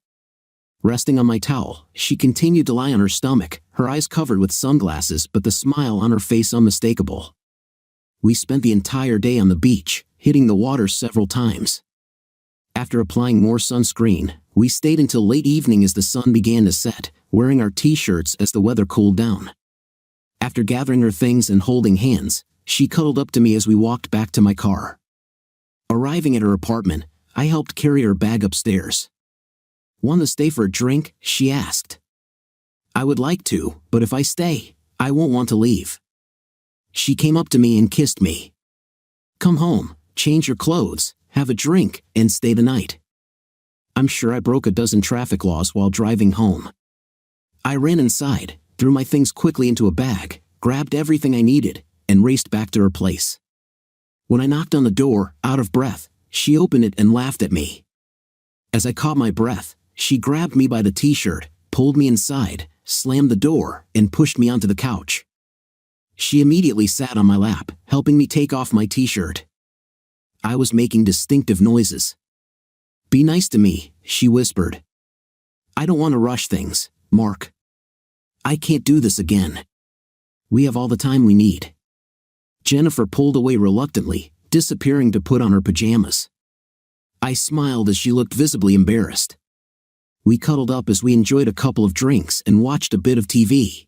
Resting on my towel, she continued to lie on her stomach, her eyes covered with sunglasses but the smile on her face unmistakable. We spent the entire day on the beach, hitting the water several times. After applying more sunscreen, we stayed until late evening as the sun began to set, wearing our t-shirts as the weather cooled down. After gathering her things and holding hands, she cuddled up to me as we walked back to my car. Arriving at her apartment, I helped carry her bag upstairs. Want to stay for a drink? She asked. I would like to, but if I stay, I won't want to leave. She came up to me and kissed me. Come home, change your clothes, have a drink, and stay the night. I'm sure I broke a dozen traffic laws while driving home. I ran inside, threw my things quickly into a bag, grabbed everything I needed, and raced back to her place. When I knocked on the door, out of breath, she opened it and laughed at me. As I caught my breath, she grabbed me by the t-shirt, pulled me inside, slammed the door, and pushed me onto the couch. She immediately sat on my lap, helping me take off my t-shirt. I was making distinctive noises. Be nice to me, she whispered. I don't want to rush things, Mark. I can't do this again. We have all the time we need. Jennifer pulled away reluctantly, disappearing to put on her pajamas. I smiled as she looked visibly embarrassed. We cuddled up as we enjoyed a couple of drinks and watched a bit of TV.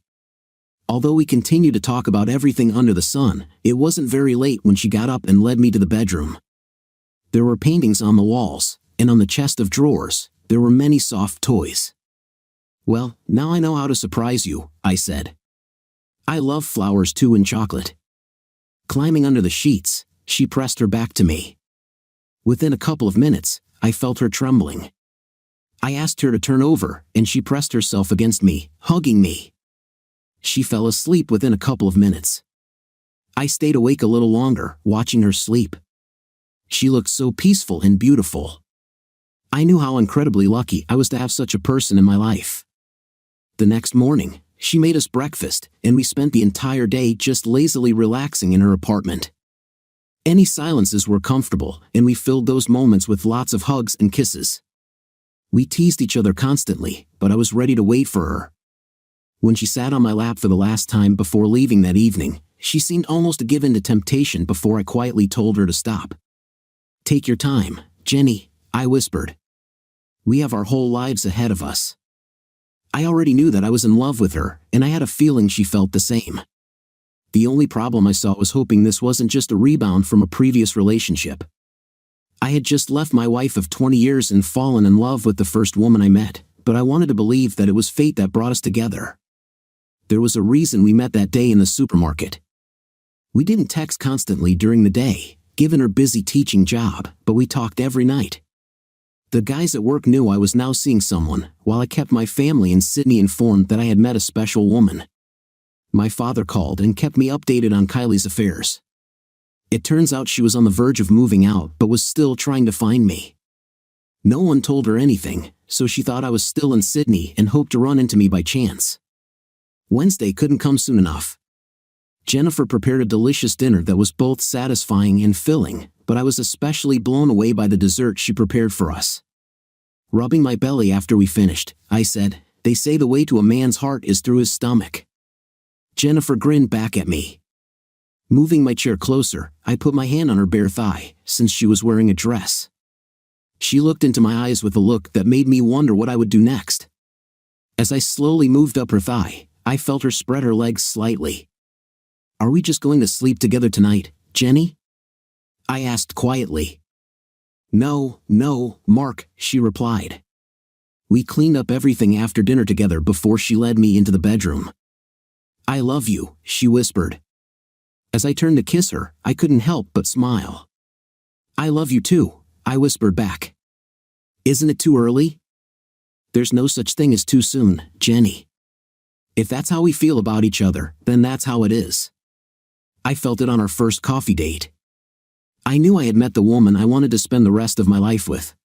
Although we continued to talk about everything under the sun, it wasn't very late when she got up and led me to the bedroom. There were paintings on the walls, and on the chest of drawers, there were many soft toys. "Well, now I know how to surprise you," I said. "I love flowers too and chocolate." Climbing under the sheets, she pressed her back to me. Within a couple of minutes, I felt her trembling. I asked her to turn over, and she pressed herself against me, hugging me. She fell asleep within a couple of minutes. I stayed awake a little longer, watching her sleep. She looked so peaceful and beautiful. I knew how incredibly lucky I was to have such a person in my life. The next morning, she made us breakfast, and we spent the entire day just lazily relaxing in her apartment. Any silences were comfortable, and we filled those moments with lots of hugs and kisses. We teased each other constantly, but I was ready to wait for her. When she sat on my lap for the last time before leaving that evening, she seemed almost to give in to temptation before I quietly told her to stop. "Take your time, Jenny," I whispered. "We have our whole lives ahead of us." I already knew that I was in love with her, and I had a feeling she felt the same. The only problem I saw was hoping this wasn't just a rebound from a previous relationship. I had just left my wife of 20 years and fallen in love with the first woman I met, but I wanted to believe that it was fate that brought us together. There was a reason we met that day in the supermarket. We didn't text constantly during the day, given her busy teaching job, but we talked every night. The guys at work knew I was now seeing someone, while I kept my family in Sydney informed that I had met a special woman. My father called and kept me updated on Kylie's affairs. It turns out she was on the verge of moving out but was still trying to find me. No one told her anything, so she thought I was still in Sydney and hoped to run into me by chance. Wednesday couldn't come soon enough. Jennifer prepared a delicious dinner that was both satisfying and filling, but I was especially blown away by the dessert she prepared for us. Rubbing my belly after we finished, I said, "They say the way to a man's heart is through his stomach." Jennifer grinned back at me. Moving my chair closer, I put my hand on her bare thigh, since she was wearing a dress. She looked into my eyes with a look that made me wonder what I would do next. As I slowly moved up her thigh, I felt her spread her legs slightly. "Are we just going to sleep together tonight, Jenny?" I asked quietly. No, Mark," she replied. We cleaned up everything after dinner together before she led me into the bedroom. "I love you," she whispered. As I turned to kiss her, I couldn't help but smile. "I love you too," I whispered back. "Isn't it too early?" "There's no such thing as too soon, Jenny. If that's how we feel about each other, then that's how it is." I felt it on our first coffee date. I knew I had met the woman I wanted to spend the rest of my life with.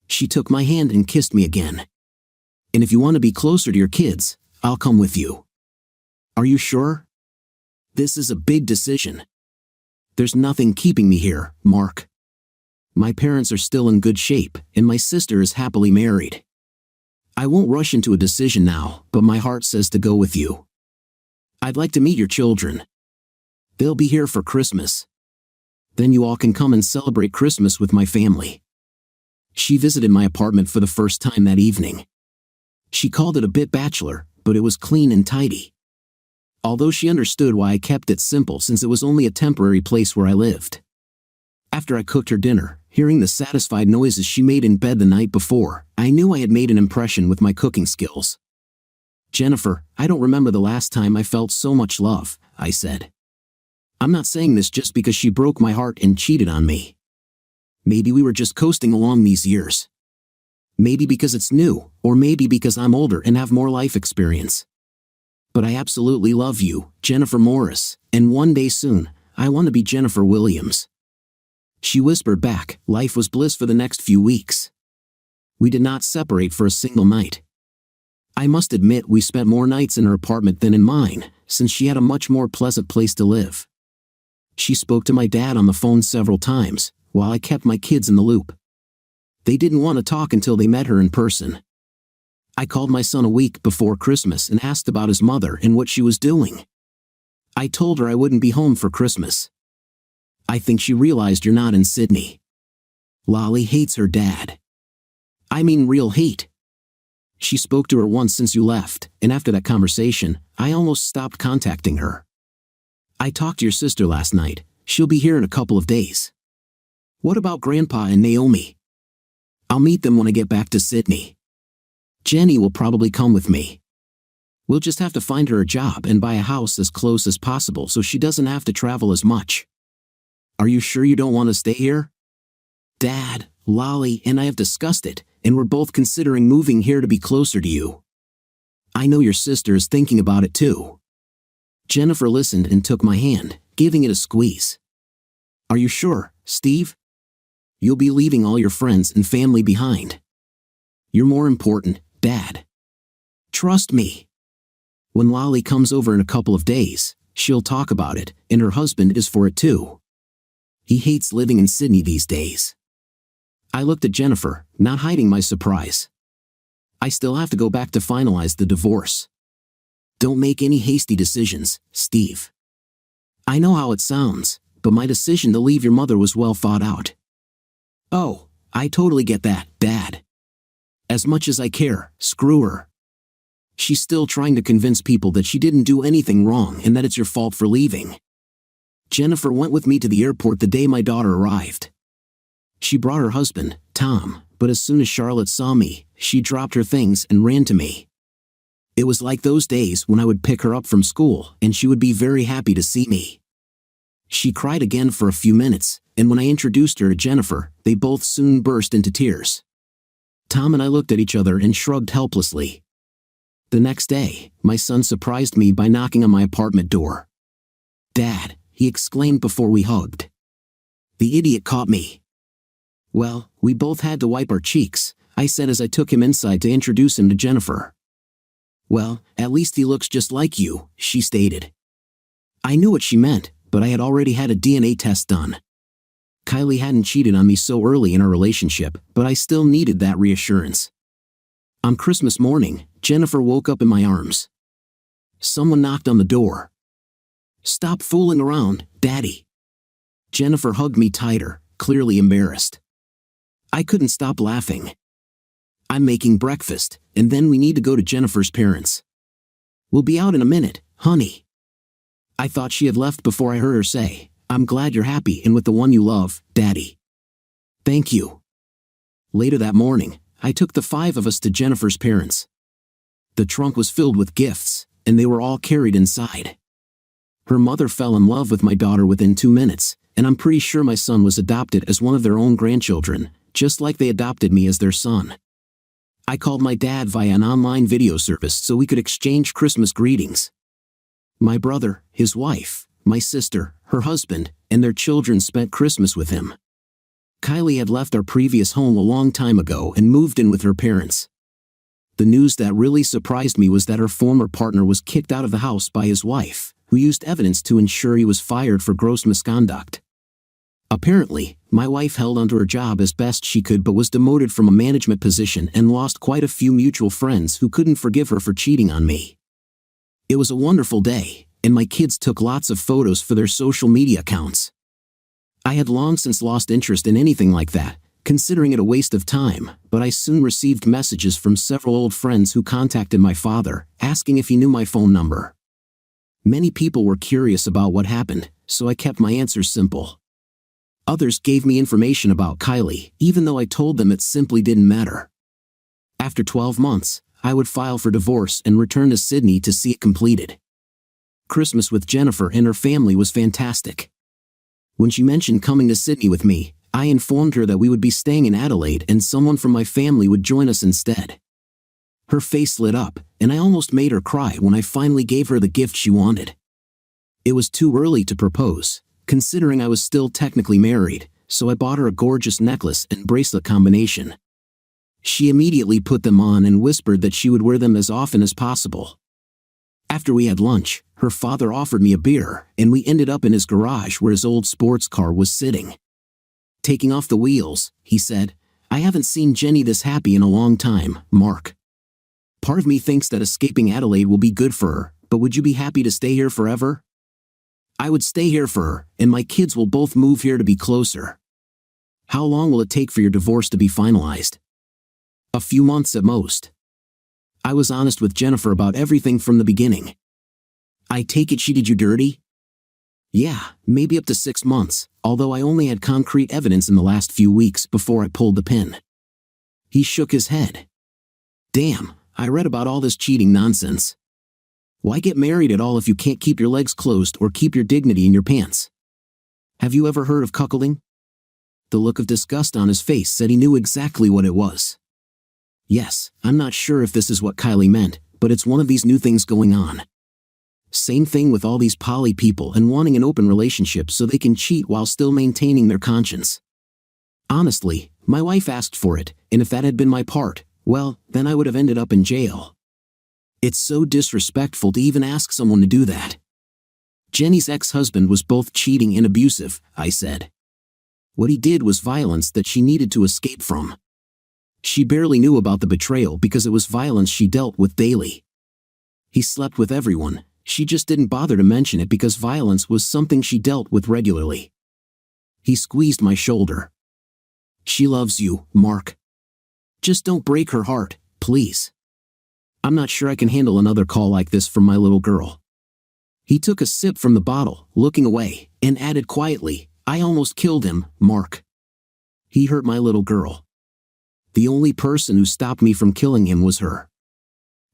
She took my hand and kissed me again. "And if you want to be closer to your kids, I'll come with you." "Are you sure?" "This is a big decision." "There's nothing keeping me here, Mark. My parents are still in good shape, and my sister is happily married. I won't rush into a decision now, but my heart says to go with you. I'd like to meet your children. They'll be here for Christmas. Then you all can come and celebrate Christmas with my family." She visited my apartment for the first time that evening. She called it a bit bachelor, but it was clean and tidy. Although she understood why I kept it simple since it was only a temporary place where I lived. After I cooked her dinner, hearing the satisfied noises she made in bed the night before, I knew I had made an impression with my cooking skills. "Jennifer, I don't remember the last time I felt so much love," I said. "I'm not saying this just because she broke my heart and cheated on me. Maybe we were just coasting along these years. Maybe because it's new, or maybe because I'm older and have more life experience. But I absolutely love you, Jennifer Morris, and one day soon, I want to be Jennifer Williams." She whispered back, life was bliss for the next few weeks. We did not separate for a single night. I must admit we spent more nights in her apartment than in mine, since she had a much more pleasant place to live. She spoke to my dad on the phone several times, while I kept my kids in the loop. They didn't want to talk until they met her in person. I called my son a week before Christmas and asked about his mother and what she was doing. I told her I wouldn't be home for Christmas. "I think she realized you're not in Sydney." Lolly hates her dad. I mean real hate. She spoke to her once since you left, and after that conversation, I almost stopped contacting her. I talked to your sister last night. She'll be here in a couple of days. What about Grandpa and Naomi? I'll meet them when I get back to Sydney. Jenny will probably come with me. We'll just have to find her a job and buy a house as close as possible so she doesn't have to travel as much. Are you sure you don't want to stay here? Dad, Lolly, and I have discussed it, and we're both considering moving here to be closer to you. I know your sister is thinking about it too. Jennifer listened and took my hand, giving it a squeeze. Are you sure, Steve? You'll be leaving all your friends and family behind. You're more important, Dad. Trust me. When Lolly comes over in a couple of days, she'll talk about it, and her husband is for it too. He hates living in Sydney these days. I looked at Jennifer, not hiding my surprise. I still have to go back to finalize the divorce. Don't make any hasty decisions, Steve. I know how it sounds, but my decision to leave your mother was well thought out. Oh, I totally get that, Dad. As much as I care, screw her. She's still trying to convince people that she didn't do anything wrong and that it's your fault for leaving. Jennifer went with me to the airport the day my daughter arrived. She brought her husband, Tom, but as soon as Charlotte saw me, she dropped her things and ran to me. It was like those days when I would pick her up from school and she would be very happy to see me. She cried again for a few minutes, and when I introduced her to Jennifer, they both soon burst into tears. Tom and I looked at each other and shrugged helplessly. The next day, my son surprised me by knocking on my apartment door. Dad, he exclaimed before we hugged. The idiot caught me. Well, we both had to wipe our cheeks, I said as I took him inside to introduce him to Jennifer. Well, at least he looks just like you, she stated. I knew what she meant, but I had already had a DNA test done. Kylie hadn't cheated on me so early in our relationship, but I still needed that reassurance. On Christmas morning, Jennifer woke up in my arms. Someone knocked on the door. Stop fooling around, Daddy. Jennifer hugged me tighter, clearly embarrassed. I couldn't stop laughing. I'm making breakfast, and then we need to go to Jennifer's parents. We'll be out in a minute, honey. I thought she had left before I heard her say, I'm glad you're happy and with the one you love, Daddy. Thank you. Later that morning, I took the 5 of us to Jennifer's parents. The trunk was filled with gifts, and they were all carried inside. Her mother fell in love with my daughter within 2 minutes, and I'm pretty sure my son was adopted as one of their own grandchildren, just like they adopted me as their son. I called my dad via an online video service so we could exchange Christmas greetings. My brother, his wife, my sister, her husband, and their children spent Christmas with him. Kylie had left our previous home a long time ago and moved in with her parents. The news that really surprised me was that her former partner was kicked out of the house by his wife, who used evidence to ensure he was fired for gross misconduct. Apparently, my wife held onto her job as best she could but was demoted from a management position and lost quite a few mutual friends who couldn't forgive her for cheating on me. It was a wonderful day, and my kids took lots of photos for their social media accounts. I had long since lost interest in anything like that, considering it a waste of time, but I soon received messages from several old friends who contacted my father, asking if he knew my phone number. Many people were curious about what happened, so I kept my answers simple. Others gave me information about Kylie, even though I told them it simply didn't matter. After 12 months, I would file for divorce and return to Sydney to see it completed. Christmas with Jennifer and her family was fantastic. When she mentioned coming to Sydney with me, I informed her that we would be staying in Adelaide and someone from my family would join us instead. Her face lit up, and I almost made her cry when I finally gave her the gift she wanted. It was too early to propose, considering I was still technically married, so I bought her a gorgeous necklace and bracelet combination. She immediately put them on and whispered that she would wear them as often as possible. After we had lunch, her father offered me a beer, and we ended up in his garage where his old sports car was sitting. Taking off the wheels, he said, I haven't seen Jenny this happy in a long time, Mark. Part of me thinks that escaping Adelaide will be good for her, but would you be happy to stay here forever? I would stay here for her, and my kids will both move here to be closer. How long will it take for your divorce to be finalized? A few months at most. I was honest with Jennifer about everything from the beginning. I take it she did you dirty? Yeah, maybe up to 6 months, although I only had concrete evidence in the last few weeks before I pulled the pin. He shook his head. Damn, I read about all this cheating nonsense. Why get married at all if you can't keep your legs closed or keep your dignity in your pants? Have you ever heard of cuckolding? The look of disgust on his face said he knew exactly what it was. Yes, I'm not sure if this is what Kylie meant, but it's one of these new things going on. Same thing with all these poly people and wanting an open relationship so they can cheat while still maintaining their conscience. Honestly, my wife asked for it, and if that had been my part, well, then I would have ended up in jail. It's so disrespectful to even ask someone to do that. Jenny's ex-husband was both cheating and abusive, I said. What he did was violence that she needed to escape from. She barely knew about the betrayal because it was violence she dealt with daily. He slept with everyone, she just didn't bother to mention it because violence was something she dealt with regularly. He squeezed my shoulder. She loves you, Mark. Just don't break her heart, please. I'm not sure I can handle another call like this from my little girl. He took a sip from the bottle, looking away, and added quietly, I almost killed him, Mark. He hurt my little girl. The only person who stopped me from killing him was her.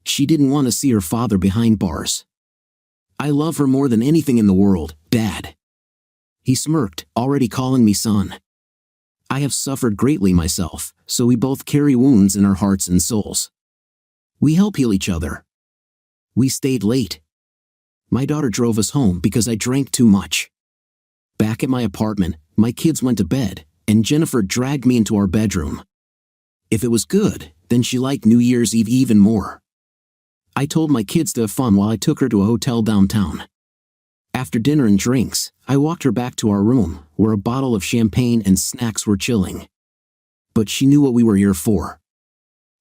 She didn't want to see her father behind bars. I love her more than anything in the world, Dad. He smirked, already calling me son. I have suffered greatly myself, so we both carry wounds in our hearts and souls. We help heal each other. We stayed late. My daughter drove us home because I drank too much. Back at my apartment, my kids went to bed, and Jennifer dragged me into our bedroom. If it was good, then she liked New Year's Eve even more. I told my kids to have fun while I took her to a hotel downtown. After dinner and drinks, I walked her back to our room, where a bottle of champagne and snacks were chilling. But she knew what we were here for.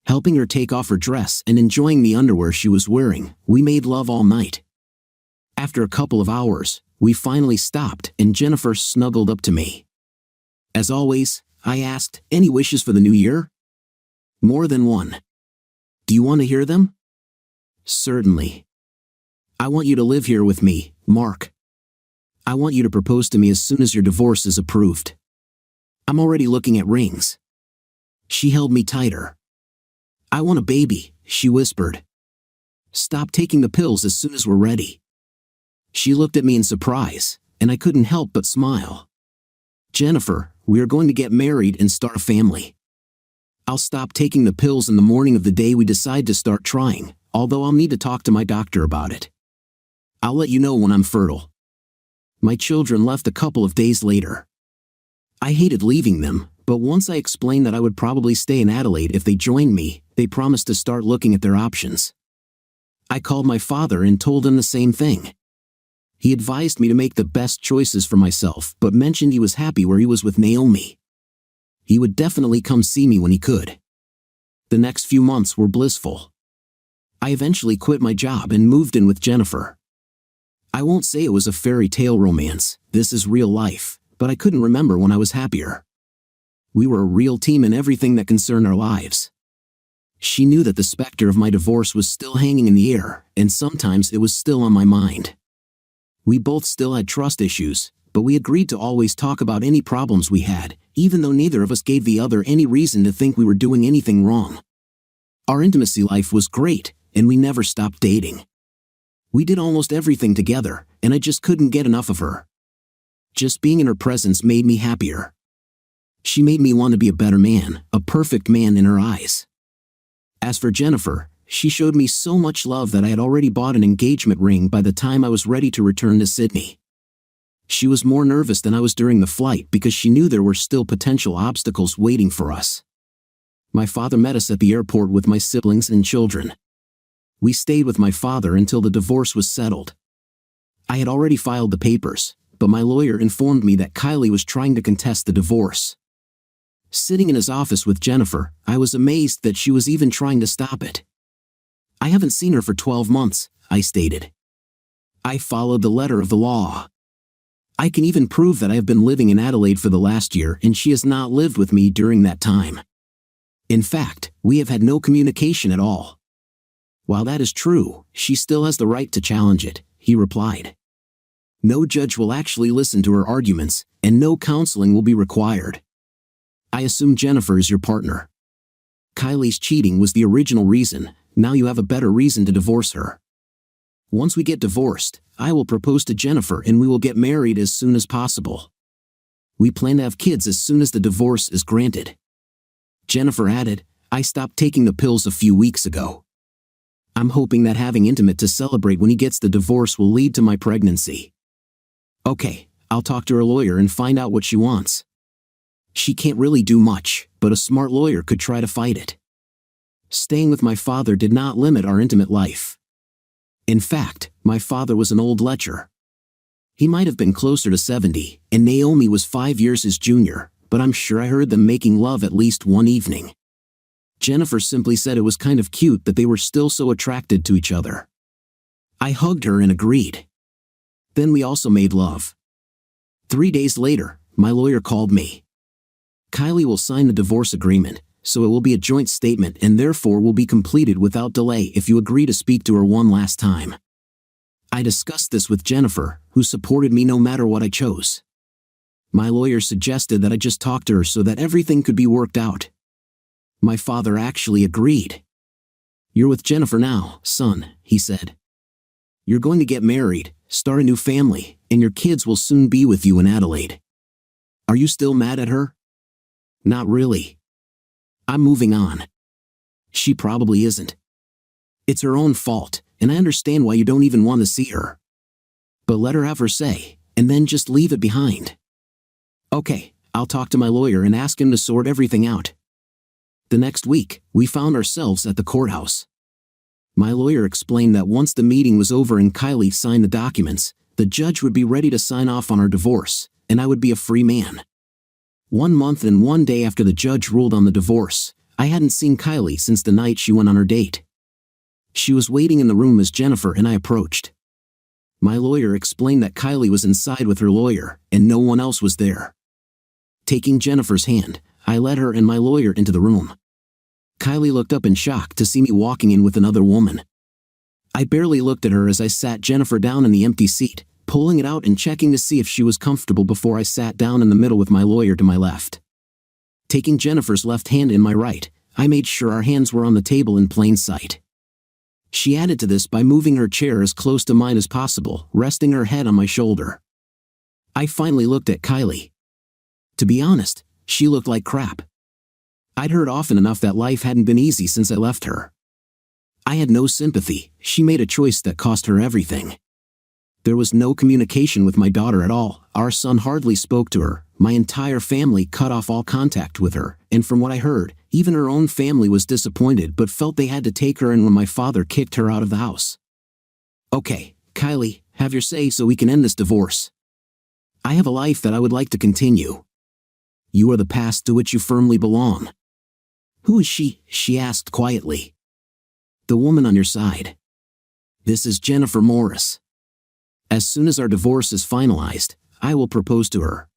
Helping her take off her dress and enjoying the underwear she was wearing, we made love all night. After a couple of hours, we finally stopped and Jennifer snuggled up to me. As always, I asked, any wishes for the new year? More than one. Do you want to hear them? Certainly. I want you to live here with me, Mark. I want you to propose to me as soon as your divorce is approved. I'm already looking at rings. She held me tighter. I want a baby, she whispered. Stop taking the pills as soon as we're ready. She looked at me in surprise, and I couldn't help but smile. Jennifer, we are going to get married and start a family. I'll stop taking the pills in the morning of the day we decide to start trying, although I'll need to talk to my doctor about it. I'll let you know when I'm fertile. My children left a couple of days later. I hated leaving them, but once I explained that I would probably stay in Adelaide if they joined me, they promised to start looking at their options. I called my father and told him the same thing. He advised me to make the best choices for myself, but mentioned he was happy where he was with Naomi. He would definitely come see me when he could. The next few months were blissful. I eventually quit my job and moved in with Jennifer. I won't say it was a fairy tale romance, this is real life, but I couldn't remember when I was happier. We were a real team in everything that concerned our lives. She knew that the specter of my divorce was still hanging in the air, and sometimes it was still on my mind. We both still had trust issues, but we agreed to always talk about any problems we had, even though neither of us gave the other any reason to think we were doing anything wrong. Our intimacy life was great, and we never stopped dating. We did almost everything together, and I just couldn't get enough of her. Just being in her presence made me happier. She made me want to be a better man, a perfect man in her eyes. As for Jennifer, she showed me so much love that I had already bought an engagement ring by the time I was ready to return to Sydney. She was more nervous than I was during the flight because she knew there were still potential obstacles waiting for us. My father met us at the airport with my siblings and children. We stayed with my father until the divorce was settled. I had already filed the papers, but my lawyer informed me that Kylie was trying to contest the divorce. Sitting in his office with Jennifer, I was amazed that she was even trying to stop it. I haven't seen her for 12 months, I stated. I followed the letter of the law. I can even prove that I have been living in Adelaide for the last year and she has not lived with me during that time. In fact, we have had no communication at all." "While that is true, she still has the right to challenge it," he replied. "No judge will actually listen to her arguments, and no counseling will be required. I assume Jennifer is your partner. Kylie's cheating was the original reason, now you have a better reason to divorce her. Once we get divorced, I will propose to Jennifer and we will get married as soon as possible. We plan to have kids as soon as the divorce is granted." Jennifer added, "I stopped taking the pills a few weeks ago. I'm hoping that having intimate to celebrate when he gets the divorce will lead to my pregnancy." "Okay, I'll talk to her lawyer and find out what she wants. She can't really do much, but a smart lawyer could try to fight it." Staying with my father did not limit our intimate life. In fact, my father was an old lecher. He might have been closer to 70, and Naomi was 5 years his junior, but I'm sure I heard them making love at least one evening. Jennifer simply said it was kind of cute that they were still so attracted to each other. I hugged her and agreed. Then we also made love. 3 days later, my lawyer called me. "Kylie will sign the divorce agreement, so it will be a joint statement and therefore will be completed without delay if you agree to speak to her one last time." I discussed this with Jennifer, who supported me no matter what I chose. My lawyer suggested that I just talk to her so that everything could be worked out. My father actually agreed. "You're with Jennifer now, son," he said. "You're going to get married, start a new family, and your kids will soon be with you in Adelaide. Are you still mad at her?" "Not really. I'm moving on." "She probably isn't. It's her own fault, and I understand why you don't even want to see her. But let her have her say, and then just leave it behind." "Okay, I'll talk to my lawyer and ask him to sort everything out." The next week, we found ourselves at the courthouse. My lawyer explained that once the meeting was over and Kylie signed the documents, the judge would be ready to sign off on our divorce, and I would be a free man. 1 month and 1 day after the judge ruled on the divorce, I hadn't seen Kylie since the night she went on her date. She was waiting in the room as Jennifer and I approached. My lawyer explained that Kylie was inside with her lawyer, and no one else was there. Taking Jennifer's hand, I led her and my lawyer into the room. Kylie looked up in shock to see me walking in with another woman. I barely looked at her as I sat Jennifer down in the empty seat, pulling it out and checking to see if she was comfortable before I sat down in the middle with my lawyer to my left. Taking Jennifer's left hand in my right, I made sure our hands were on the table in plain sight. She added to this by moving her chair as close to mine as possible, resting her head on my shoulder. I finally looked at Kylie. To be honest, she looked like crap. I'd heard often enough that life hadn't been easy since I left her. I had no sympathy. She made a choice that cost her everything. There was no communication with my daughter at all. Our son hardly spoke to her. My entire family cut off all contact with her, and from what I heard, even her own family was disappointed but felt they had to take her in when my father kicked her out of the house. "Okay, Kylie, have your say so we can end this divorce. I have a life that I would like to continue. You are the past to which you firmly belong." "Who is she?" she asked quietly. "The woman on your side. This is Jennifer Morris. As soon as our divorce is finalized, I will propose to her.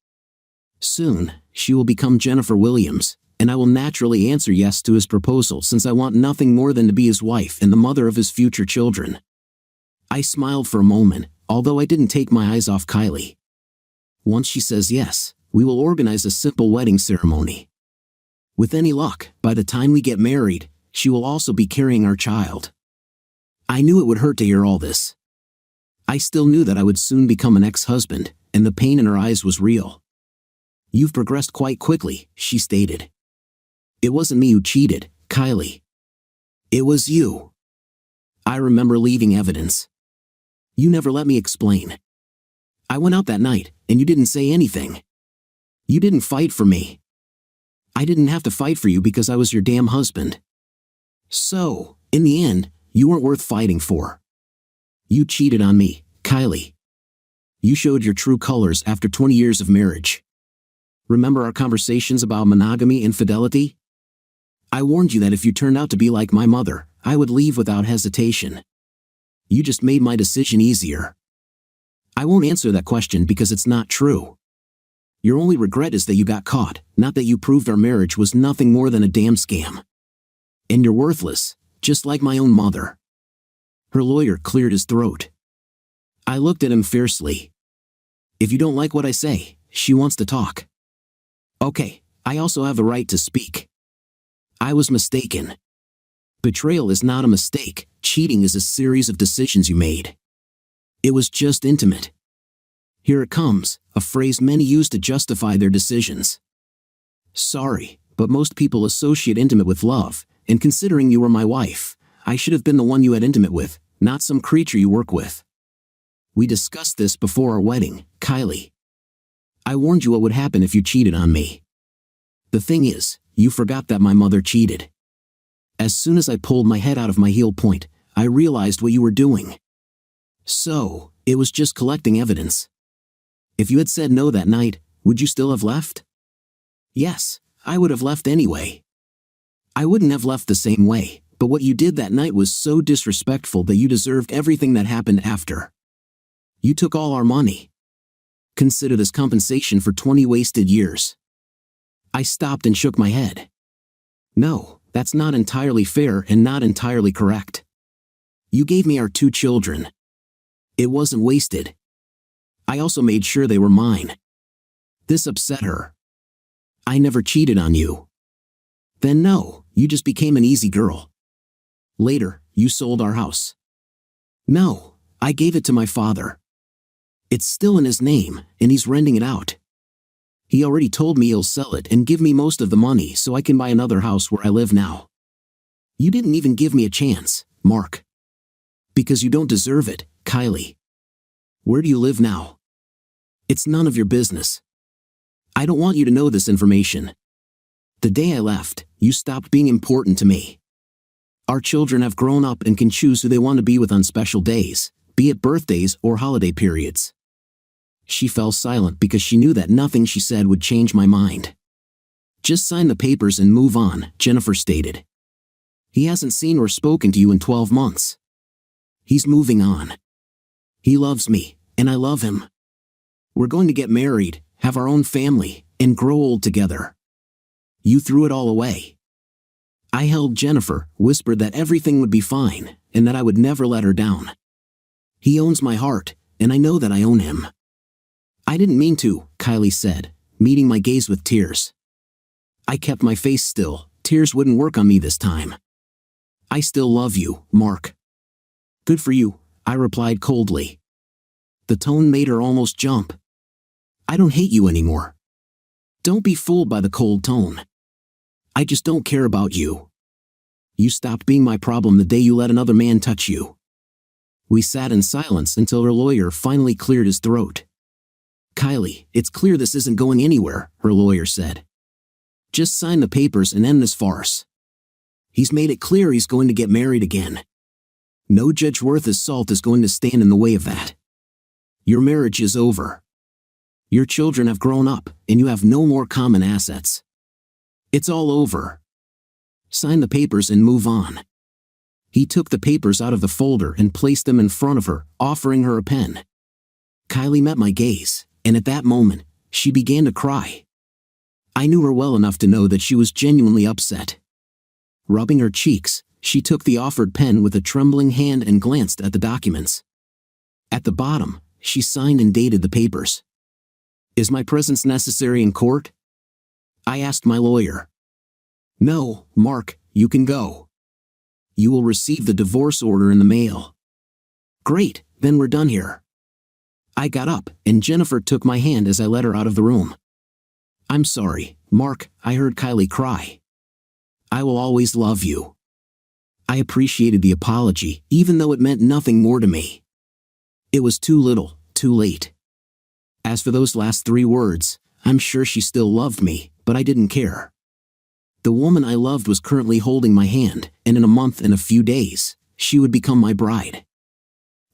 Soon, she will become Jennifer Williams, and I will naturally answer yes to his proposal since I want nothing more than to be his wife and the mother of his future children." I smiled for a moment, although I didn't take my eyes off Kylie. "Once she says yes, we will organize a simple wedding ceremony. With any luck, by the time we get married, she will also be carrying our child." I knew it would hurt to hear all this. I still knew that I would soon become an ex-husband, and the pain in her eyes was real. "You've progressed quite quickly," she stated. "It wasn't me who cheated, Kylie. It was you." I remember leaving evidence. "You never let me explain. I went out that night, and you didn't say anything. You didn't fight for me. I didn't have to fight for you because I was your damn husband. So, in the end, you weren't worth fighting for. You cheated on me, Kylie. You showed your true colors after 20 years of marriage. Remember our conversations about monogamy and fidelity? I warned you that if you turned out to be like my mother, I would leave without hesitation. You just made my decision easier. I won't answer that question because it's not true. Your only regret is that you got caught, not that you proved our marriage was nothing more than a damn scam. And you're worthless, just like my own mother." Her lawyer cleared his throat. I looked at him fiercely. "If you don't like what I say," she wants to talk. "Okay, I also have the right to speak. I was mistaken. Betrayal is not a mistake, cheating is a series of decisions you made. It was just intimate. Here it comes, a phrase many use to justify their decisions. Sorry, but most people associate intimate with love, and considering you were my wife, I should have been the one you had intimate with, not some creature you work with. We discussed this before our wedding, Kylie. I warned you what would happen if you cheated on me. The thing is, you forgot that my mother cheated. As soon as I pulled my head out of my heel point, I realized what you were doing. So, it was just collecting evidence. If you had said no that night, would you still have left? Yes, I would have left anyway. I wouldn't have left the same way, but what you did that night was so disrespectful that you deserved everything that happened after. You took all our money. Consider this compensation for 20 wasted years." I stopped and shook my head. "No, that's not entirely fair and not entirely correct. You gave me our 2 children. It wasn't wasted. I also made sure they were mine." This upset her. "I never cheated on you." "Then no, you just became an easy girl. Later, you sold our house." "No, I gave it to my father. It's still in his name, and he's renting it out. He already told me he'll sell it and give me most of the money so I can buy another house where I live now. You didn't even give me a chance, Mark. Because you don't deserve it, Kylie. Where do you live now? It's none of your business. I don't want you to know this information. The day I left, you stopped being important to me. Our children have grown up and can choose who they want to be with on special days, be it birthdays or holiday periods." She fell silent because she knew that nothing she said would change my mind. "Just sign the papers and move on," Jennifer stated. "He hasn't seen or spoken to you in 12 months. He's moving on. He loves me, and I love him. We're going to get married, have our own family, and grow old together. You threw it all away." I held Jennifer, whispered that everything would be fine, and that I would never let her down. "He owns my heart, and I know that I own him." "I didn't mean to," Kylie said, meeting my gaze with tears. I kept my face still, tears wouldn't work on me this time. "I still love you, Mark." "Good for you," I replied coldly. The tone made her almost jump. "I don't hate you anymore. Don't be fooled by the cold tone. I just don't care about you. You stopped being my problem the day you let another man touch you." We sat in silence until her lawyer finally cleared his throat. "Kylie, it's clear this isn't going anywhere," her lawyer said. "Just sign the papers and end this farce. He's made it clear he's going to get married again. No judge worth his salt is going to stand in the way of that. Your marriage is over. Your children have grown up, and you have no more common assets. It's all over. Sign the papers and move on." He took the papers out of the folder and placed them in front of her, offering her a pen. Kylie met my gaze, and at that moment, she began to cry. I knew her well enough to know that she was genuinely upset. Rubbing her cheeks, she took the offered pen with a trembling hand and glanced at the documents. At the bottom, she signed and dated the papers. "Is my presence necessary in court?" I asked my lawyer. "No, Mark, you can go. You will receive the divorce order in the mail." "Great, then we're done here." I got up, and Jennifer took my hand as I led her out of the room. "I'm sorry, Mark," I heard Kylie cry. "I will always love you." I appreciated the apology, even though it meant nothing more to me. It was too little, too late. As for those last 3 words, I'm sure she still loved me, but I didn't care. The woman I loved was currently holding my hand, and in a month and a few days, she would become my bride.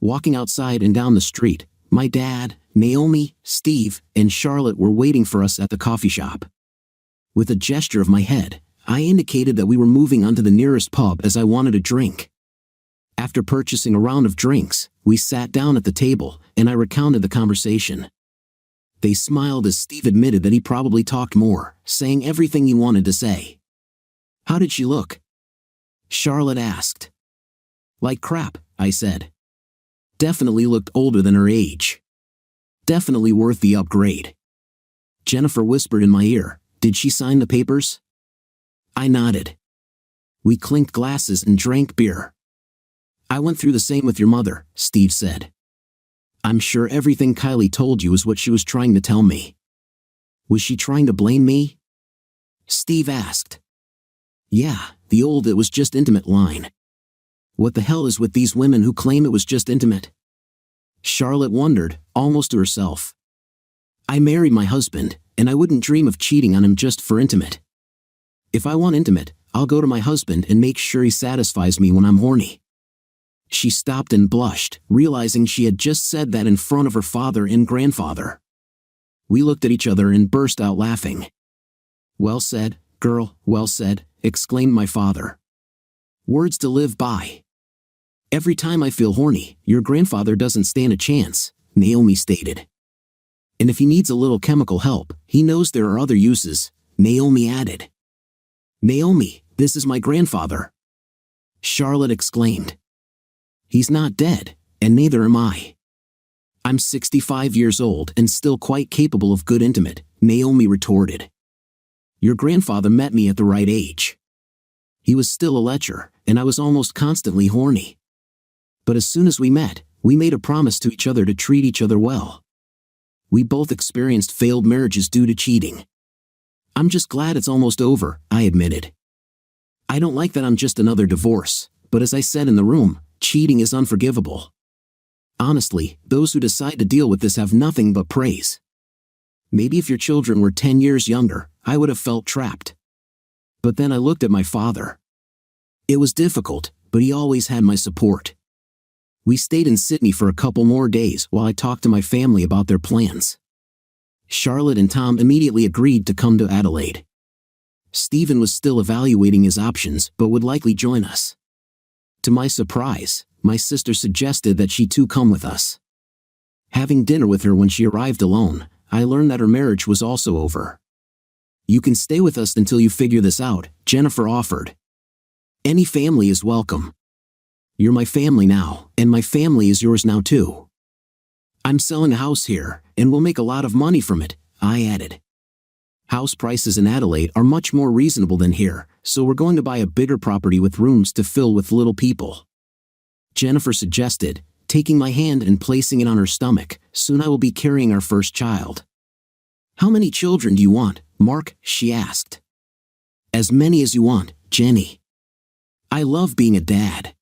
Walking outside and down the street, my dad, Naomi, Steve, and Charlotte were waiting for us at the coffee shop. With a gesture of my head, I indicated that we were moving on to the nearest pub as I wanted a drink. After purchasing a round of drinks, we sat down at the table, and I recounted the conversation. They smiled as Steve admitted that he probably talked more, saying everything he wanted to say. "How did she look?" Charlotte asked. "Like crap," I said. "Definitely looked older than her age. Definitely worth the upgrade." Jennifer whispered in my ear, "Did she sign the papers?" I nodded. We clinked glasses and drank beer. "I went through the same with your mother," Steve said. "I'm sure everything Kylie told you is what she was trying to tell me." "Was she trying to blame me?" Steve asked. "Yeah, the old 'it was just intimate' line. What the hell is with these women who claim it was just intimate?" Charlotte wondered, almost to herself. "I married my husband, and I wouldn't dream of cheating on him just for intimate. If I want intimate, I'll go to my husband and make sure he satisfies me when I'm horny." She stopped and blushed, realizing she had just said that in front of her father and grandfather. We looked at each other and burst out laughing. "Well said, girl, well said," exclaimed my father. "Words to live by." "Every time I feel horny, your grandfather doesn't stand a chance," Naomi stated. "And if he needs a little chemical help, he knows there are other uses," Naomi added. "Naomi, this is my grandfather," Charlotte exclaimed. "He's not dead, and neither am I. I'm 65 years old and still quite capable of good intimate," Naomi retorted. "Your grandfather met me at the right age. He was still a lecher, and I was almost constantly horny. But as soon as we met, we made a promise to each other to treat each other well. We both experienced failed marriages due to cheating. I'm just glad it's almost over," I admitted. "I don't like that I'm just another divorce, but as I said in the room, cheating is unforgivable. Honestly, those who decide to deal with this have nothing but praise. Maybe if your children were 10 years younger, I would have felt trapped. But then I looked at my father. It was difficult, but he always had my support. We stayed in Sydney for a couple more days while I talked to my family about their plans. Charlotte and Tom immediately agreed to come to Adelaide. Stephen was still evaluating his options but would likely join us. To my surprise, my sister suggested that she too come with us. Having dinner with her when she arrived alone, I learned that her marriage was also over. "You can stay with us until you figure this out," Jennifer offered. "Any family is welcome. You're my family now, and my family is yours now too. I'm selling a house here, and we'll make a lot of money from it," I added. "House prices in Adelaide are much more reasonable than here, so we're going to buy a bigger property with rooms to fill with little people," Jennifer suggested, taking my hand and placing it on her stomach. "Soon I will be carrying our first child." "How many children do you want, Mark?" she asked. "As many as you want, Jenny. I love being a dad."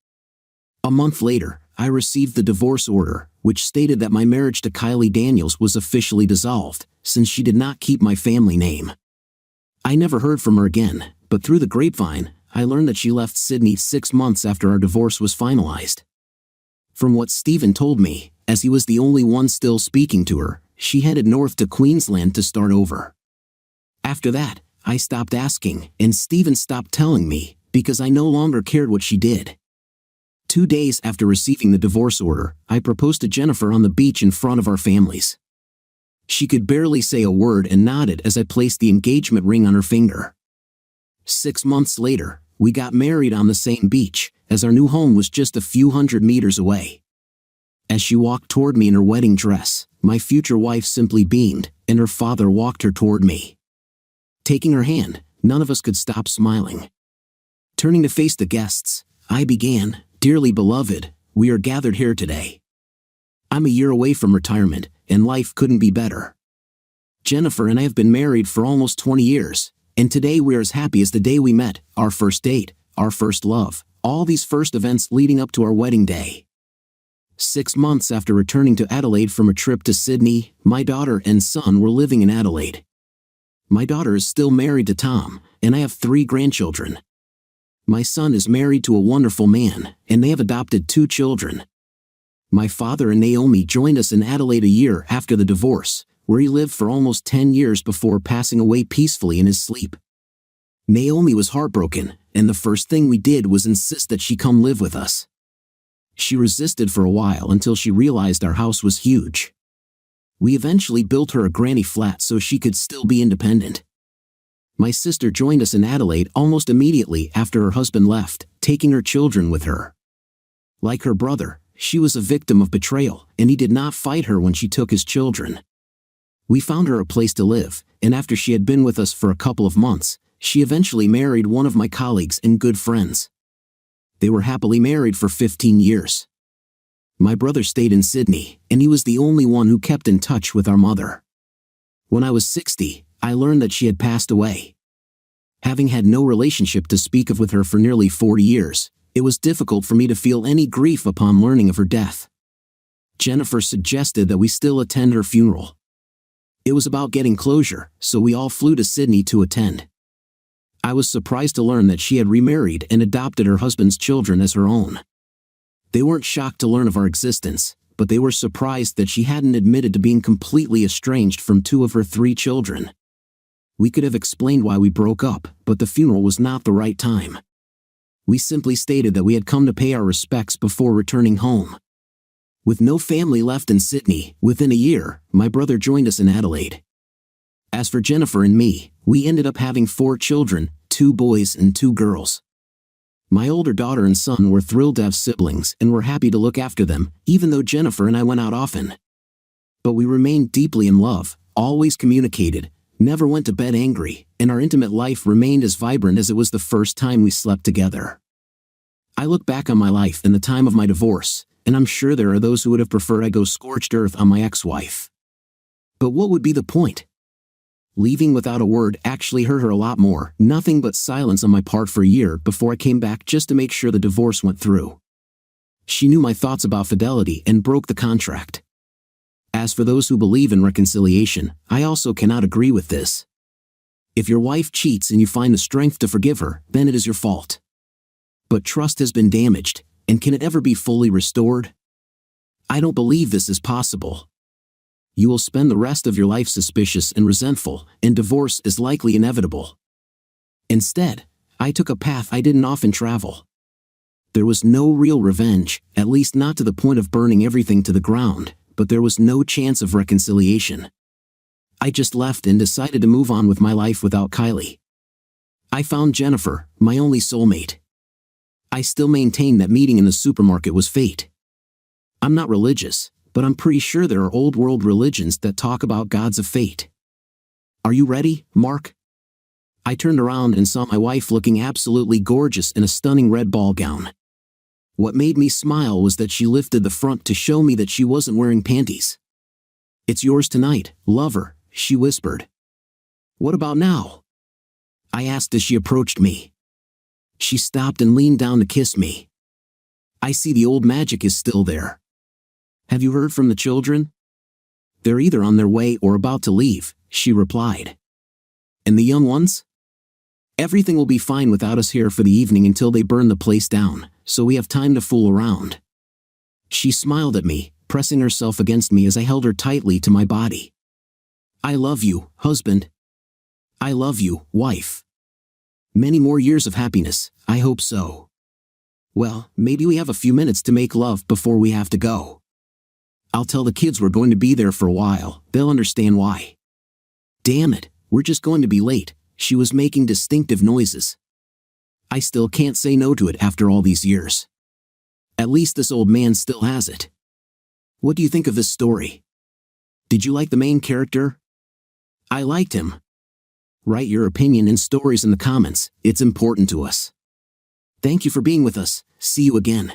A month later, I received the divorce order, which stated that my marriage to Kylie Daniels was officially dissolved, since she did not keep my family name. I never heard from her again, but through the grapevine, I learned that she left Sydney 6 months after our divorce was finalized. From what Stephen told me, as he was the only one still speaking to her, she headed north to Queensland to start over. After that, I stopped asking, and Stephen stopped telling me, because I no longer cared what she did. 2 days after receiving the divorce order, I proposed to Jennifer on the beach in front of our families. She could barely say a word and nodded as I placed the engagement ring on her finger. 6 months later, we got married on the same beach, as our new home was just a few hundred meters away. As she walked toward me in her wedding dress, my future wife simply beamed, and her father walked her toward me. Taking her hand, none of us could stop smiling. Turning to face the guests, I began, "Dearly beloved, we are gathered here today. I'm a year away from retirement, and life couldn't be better. Jennifer and I have been married for almost 20 years, and today we are as happy as the day we met, our first date, our first love, all these first events leading up to our wedding day." 6 months after returning to Adelaide from a trip to Sydney, my daughter and son were living in Adelaide. My daughter is still married to Tom, and I have 3 grandchildren. My son is married to a wonderful man, and they have adopted 2 children. My father and Naomi joined us in Adelaide a year after the divorce, where he lived for almost 10 years before passing away peacefully in his sleep. Naomi was heartbroken, and the first thing we did was insist that she come live with us. She resisted for a while until she realized our house was huge. We eventually built her a granny flat so she could still be independent. My sister joined us in Adelaide almost immediately after her husband left, taking her children with her. Like her brother, she was a victim of betrayal, and he did not fight her when she took his children. We found her a place to live, and after she had been with us for a couple of months, she eventually married one of my colleagues and good friends. They were happily married for 15 years. My brother stayed in Sydney, and he was the only one who kept in touch with our mother. When I was 60, I learned that she had passed away. Having had no relationship to speak of with her for nearly 40 years, it was difficult for me to feel any grief upon learning of her death. Jennifer suggested that we still attend her funeral. It was about getting closure, so we all flew to Sydney to attend. I was surprised to learn that she had remarried and adopted her husband's children as her own. They weren't shocked to learn of our existence, but they were surprised that she hadn't admitted to being completely estranged from 2 of her 3 children. We could have explained why we broke up, but the funeral was not the right time. We simply stated that we had come to pay our respects before returning home. With no family left in Sydney, within a year, my brother joined us in Adelaide. As for Jennifer and me, we ended up having 4 children, 2 boys and 2 girls. My older daughter and son were thrilled to have siblings and were happy to look after them, even though Jennifer and I went out often. But we remained deeply in love, always communicated, never went to bed angry, and our intimate life remained as vibrant as it was the first time we slept together. I look back on my life and the time of my divorce, and I'm sure there are those who would have preferred I go scorched earth on my ex-wife. But what would be the point? Leaving without a word actually hurt her a lot more, nothing but silence on my part for a year before I came back just to make sure the divorce went through. She knew my thoughts about fidelity and broke the contract. As for those who believe in reconciliation, I also cannot agree with this. If your wife cheats and you find the strength to forgive her, then it is your fault. But trust has been damaged, and can it ever be fully restored? I don't believe this is possible. You will spend the rest of your life suspicious and resentful, and divorce is likely inevitable. Instead, I took a path I didn't often travel. There was no real revenge, at least not to the point of burning everything to the ground, but there was no chance of reconciliation. I just left and decided to move on with my life without Kylie. I found Jennifer, my only soulmate. I still maintain that meeting in the supermarket was fate. I'm not religious, but I'm pretty sure there are old world religions that talk about gods of fate. Are you ready, Mark? I turned around and saw my wife looking absolutely gorgeous in a stunning red ball gown. What made me smile was that she lifted the front to show me that she wasn't wearing panties. "It's yours tonight, lover," she whispered. "What about now?" I asked as she approached me. She stopped and leaned down to kiss me. "I see the old magic is still there. Have you heard from the children?" "They're either on their way or about to leave," she replied. "And the young ones?" "Everything will be fine without us here for the evening until they burn the place down, so we have time to fool around." She smiled at me, pressing herself against me as I held her tightly to my body. "I love you, husband. I love you, wife. Many more years of happiness, I hope so. Well, maybe we have a few minutes to make love before we have to go. I'll tell the kids we're going to be there for a while, they'll understand why." "Damn it, we're just going to be late," she was making distinctive noises. I still can't say no to it after all these years. At least this old man still has it. What do you think of this story? Did you like the main character? I liked him. Write your opinion and stories in the comments, it's important to us. Thank you for being with us, see you again.